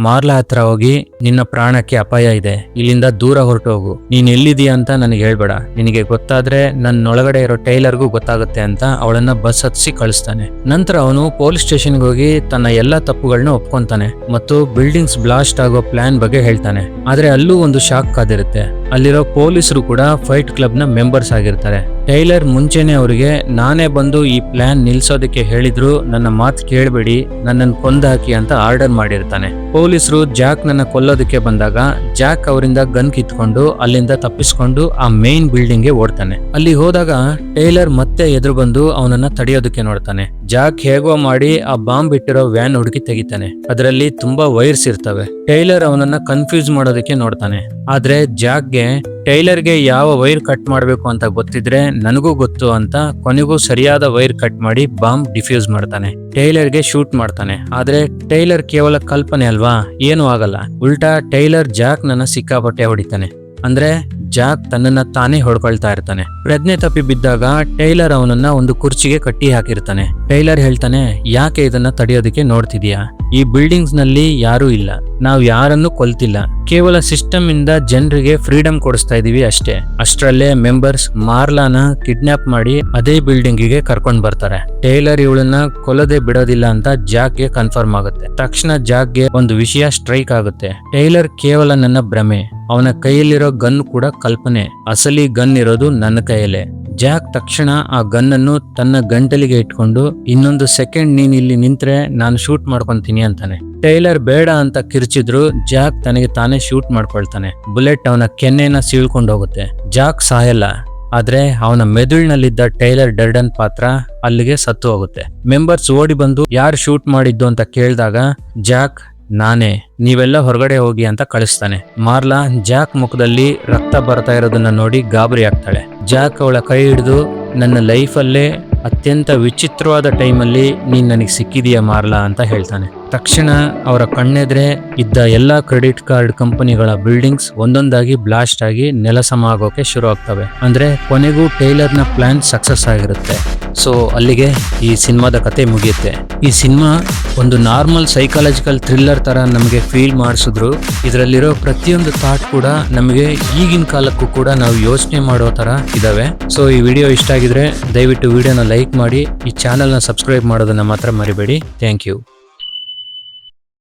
ಮಾರ್ಲಾ ಹತ್ರ ಹೋಗಿ, ನಿನ್ನ ಪ್ರಾಣಕ್ಕೆ ಅಪಾಯ ಇದೆ, ಇಲ್ಲಿಂದ ದೂರ ಹೊರಟು ಹೋಗು, ನೀನ್ ಎಲ್ಲಿದೀಯ ಅಂತ ನನಗೆ ಹೇಳ್ಬೇಡ, ನಿನಗೆ ಗೊತ್ತಾದ್ರೆ ನನ್ನೊಳಗಡೆ ಇರೋ ಟೈಲರ್ಗೂ ಗೊತ್ತಾಗುತ್ತೆ ಅಂತ ಅವಳನ್ನ ಬಸ್ ಹತ್ಸಿ ಕಳಿಸ್ತಾನೆ. ನಂತರ ಅವನು ಪೊಲೀಸ್ ಸ್ಟೇಷನ್ಗೆ ಹೋಗಿ ತನ್ನ ಎಲ್ಲಾ ತಪ್ಪುಗಳನ್ನ ಒಪ್ಕೊಂತಾನೆ ಮತ್ತು ಬಿಲ್ಡಿಂಗ್ಸ್ ಬ್ಲಾಸ್ಟ್ ಆಗೋ ಪ್ಲಾನ್ ಬಗ್ಗೆ ಹೇಳ್ತಾನೆ. ಆದ್ರೆ ಅಲ್ಲೂ ಒಂದು ಶಾಕ್ ಕಾದಿರುತ್ತೆ. ಅಲ್ಲಿರೋ ಪೊಲೀಸರು ಕೂಡ ಫೈಟ್ ಕ್ಲಬ್ ನ ಮೆಂಬರ್ಸ್ ಆಗಿರ್ತಾರೆ. ಟೈಲರ್ ಮುಂಚೆನೆ ಅವರಿಗೆ ನಾನೇ ಬಂದು ಈ ಪ್ಲಾನ್ ನಿಲ್ಸೋದಕ್ಕೆ ಹೇಳಿದ್ರು, ನನ್ನ ಮಾತು ಕೇಳಬೇಡಿ, ನನ್ನನ್ನು ಕೊಂದಾಕಿ ಅಂತ ಆರ್ಡರ್ ಮಾಡಿರ್ತಾನೆ. ಪೊಲೀಸರು ಜಾಕ್ ನನ್ನ ಕೊಲ್ಲೋದಕ್ಕೆ ಬಂದಾಗ ಜಾಕ್ ಅವರಿಂದ ಗನ್ ಕಿತ್ಕೊಂಡು ಅಲ್ಲಿಂದ ತಪ್ಪಿಸ್ಕೊಂಡು ಆ ಮೇನ್ ಬಿಲ್ಡಿಂಗ್ ಗೆ ಓಡ್ತಾನೆ. ಅಲ್ಲಿ ಹೋದಾಗ ಟೈಲರ್ ಮತ್ತೆ ಎದುರು ಬಂದು ಅವನನ್ನ ತಡೆಯೋದಕ್ಕೆ ನೋಡ್ತಾನೆ. ಜಾಕ್ ಹೇಗೋ ಮಾಡಿ ಆ ಬಾಂಬ್ ಇಟ್ಟಿರೋ ವ್ಯಾನ್ ಹುಡುಕಿ ತೆಗಿತಾನೆ. ಅದರಲ್ಲಿ ತುಂಬಾ ವೈರ್ಸ್ ಇರ್ತವೆ. ಟೈಲರ್ ಅವನನ್ನ ಕನ್ಫ್ಯೂಸ್ ಮಾಡೋದಕ್ಕೆ ನೋಡ್ತಾನೆ. ಆದ್ರೆ ಜಾಕ್ಗೆ ಟೈಲರ್ಗೆ ಯಾವ ವೈರ್ ಕಟ್ ಮಾಡಬೇಕು ಅಂತ ಗೊತ್ತಿದ್ರೆ ನನಗೂ ಗೊತ್ತು ಅಂತ ಕೊನೆಗೂ ಸರಿಯಾದ ವೈರ್ ಕಟ್ ಮಾಡಿ ಬಾಂಬ್ ಡಿಫ್ಯೂಸ್ ಮಾಡ್ತಾನೆ. ಟೈಲರ್ಗೆ ಶೂಟ್ ಮಾಡ್ತಾನೆ. ಆದ್ರೆ ಟೈಲರ್ ಕೇವಲ ಕಲ್ಪನೆ ಅಲ್ವಾ, ಏನೂ ಆಗಲ್ಲ. ಉಲ್ಟಾ ಟೈಲರ್ ಜಾಕ್ ನನ್ನ ಸಿಕ್ಕಾಪಟ್ಟೆ ಹೊಡಿತಾನೆ. ಅಂದ್ರೆ ಜಾಕ್ ತನ್ನನ್ನ ತಾನೇ ಹೊಡ್ಕೊಳ್ತಾ ಇರ್ತಾನೆ. ಪ್ರಜ್ಞೆ ತಪ್ಪಿ ಬಿದ್ದಾಗ ಟೈಲರ್ ಅವನನ್ನ ಒಂದು ಕುರ್ಚಿಗೆ ಕಟ್ಟಿ ಹಾಕಿರ್ತಾನೆ. ಟೈಲರ್ ಹೇಳ್ತಾನೆ, ಯಾಕೆ ಇದನ್ನ ತಡೆಯೋದಕ್ಕೆ ನೋಡ್ತಿದ್ಯಾ? ಈ ಬಿಲ್ಡಿಂಗ್ಸ್ ನಲ್ಲಿ ಯಾರೂ ಇಲ್ಲ, ನಾವು ಯಾರನ್ನು ಕೊಲ್ತಿಲ್ಲ, ಕೇವಲ ಸಿಸ್ಟಮ್ ಇಂದ ಜನರಿಗೆ ಫ್ರೀಡಮ್ ಕೊಡಿಸ್ತಾ ಇದೀವಿ ಅಷ್ಟೇ. ಅಷ್ಟರಲ್ಲೇ ಮೆಂಬರ್ಸ್ ಮಾರ್ಲಾನ ಕಿಡ್ನಾಪ್ ಮಾಡಿ ಅದೇ ಬಿಲ್ಡಿಂಗ್ ಗೆ ಕರ್ಕೊಂಡ್ ಬರ್ತಾರೆ. ಟೈಲರ್ ಇವಳನ್ನ ಕೊಲ್ಲದೆ ಬಿಡೋದಿಲ್ಲ ಅಂತ ಜಾಕ್ಗೆ ಕನ್ಫರ್ಮ್ ಆಗುತ್ತೆ. ತಕ್ಷಣ ಜಾಕ್ಗೆ ಒಂದು ವಿಷಯ ಸ್ಟ್ರೈಕ್ ಆಗುತ್ತೆ. ಟೈಲರ್ ಕೇವಲ ನನ್ನ ಭ್ರಮೆ, ಅವನ ಕೈಯಲ್ಲಿರೋ ಗನ್ ಕೂಡ ಕಲ್ಪನೆ, ಅಸಲಿ ಗನ್ ಇರೋದು ನನ್ನ ಕೈಯಲ್ಲೇ. ಜಾಕ್ ತಕ್ಷಣ ಆ ಗನ್ ಅನ್ನು ತನ್ನ ಗಂಟಲಿಗೆ ಇಟ್ಕೊಂಡು, ಇನ್ನೊಂದು ಸೆಕೆಂಡ್ ನೀನ್ ಇಲ್ಲಿ ನಿಂತ್ರೆ ನಾನು ಶೂಟ್ ಮಾಡ್ಕೊಂತೀನಿ ಅಂತಾನೆ. ಟೈಲರ್ ಬೇಡ ಅಂತ ಕಿರ್ಚಿದ್ರು ಜಾಕ್ ತನಗೆ ತಾನೇ ಶೂಟ್ ಮಾಡ್ಕೊಳ್ತಾನೆ. ಬುಲೆಟ್ ಅವನ ಕೆನ್ನೆನ ಸೀಳ್ಕೊಂಡು ಹೋಗುತ್ತೆ. ಜಾಕ್ ಸಾಯಲ್ಲ, ಆದ್ರೆ ಅವನ ಮೆದುಳಿನಲ್ಲಿದ್ದ ಟೈಲರ್ ಡರ್ಡನ್ ಪಾತ್ರ ಅಲ್ಲಿಗೆ ಸತ್ತು ಹೋಗುತ್ತೆ. ಮೆಂಬರ್ಸ್ ಓಡಿ ಬಂದು ಯಾರು ಶೂಟ್ ಮಾಡಿದ್ದು ಅಂತ ಕೇಳಿದಾಗ ಜಾಕ್ ನಾನೇ, ನೀವೆಲ್ಲ ಹೊರಗಡೆ ಹೋಗಿ ಅಂತ ಕಳಿಸ್ತಾನೆ. ಮಾರ್ಲಾ ಜಾಕ್ ಮುಖದಲ್ಲಿ ರಕ್ತ ಬರ್ತಾ ಇರೋದನ್ನ ನೋಡಿ ಗಾಬರಿ ಆಗ್ತಾಳೆ. ಜಾಕ್ ಅವಳ ಕೈ ಹಿಡಿದು, ನನ್ನ ಲೈಫಲ್ಲೇ ಅತ್ಯಂತ ವಿಚಿತ್ರವಾದ ಟೈಮಲ್ಲಿ ನೀನ್ ನನಗೆ ಸಿಕ್ಕಿದೀಯ ಮಾರ್ಲಾ ಅಂತ ಹೇಳ್ತಾನೆ. ತಕ್ಷಣ ಅವರ ಕಣ್ಣೆದ್ರೆ ಇದ್ದ ಎಲ್ಲಾ ಕ್ರೆಡಿಟ್ ಕಾರ್ಡ್ ಕಂಪನಿಗಳ ಬಿಲ್ಡಿಂಗ್ಸ್ ಒಂದೊಂದಾಗಿ ಬ್ಲಾಸ್ಟ್ ಆಗಿ ನೆಲಸಮ ಆಗೋಕೆ ಶುರು ಆಗ್ತವೆ. ಅಂದ್ರೆ ಕೊನೆಗೂ ಟೈಲರ್ನ ಪ್ಲಾನ್ ಸಕ್ಸಸ್ ಆಗಿರುತ್ತೆ. ಸೊ ಅಲ್ಲಿಗೆ ಈ ಸಿನಿಮಾದ ಕತೆ ಮುಗಿಯುತ್ತೆ. ಈ ಸಿನಿಮಾ ಒಂದು ನಾರ್ಮಲ್ ಸೈಕಾಲಜಿಕಲ್ ಥ್ರಿಲ್ಲರ್ ತರ ನಮಗೆ ಫೀಲ್ ಮಾಡಿಸಿದ್ರು, ಇದರಲ್ಲಿರೋ ಪ್ರತಿಯೊಂದು ಥಾಟ್ ಕೂಡ ನಮಗೆ ಈಗಿನ ಕಾಲಕ್ಕೂ ಕೂಡ ನಾವು ಯೋಚನೆ ಮಾಡೋ ತರ ಇದಾವೆ. ಸೊ ಈ ವಿಡಿಯೋ ಇಷ್ಟ ಆಗಿದ್ರೆ ದಯವಿಟ್ಟು ವಿಡಿಯೋನ ಲೈಕ್ ಮಾಡಿ, ಈ ಚಾನೆಲ್ನ ಸಬ್ಸ್ಕ್ರೈಬ್ ಮಾಡೋದನ್ನ ಮಾತ್ರ ಮರಿಬೇಡಿ. Thank you.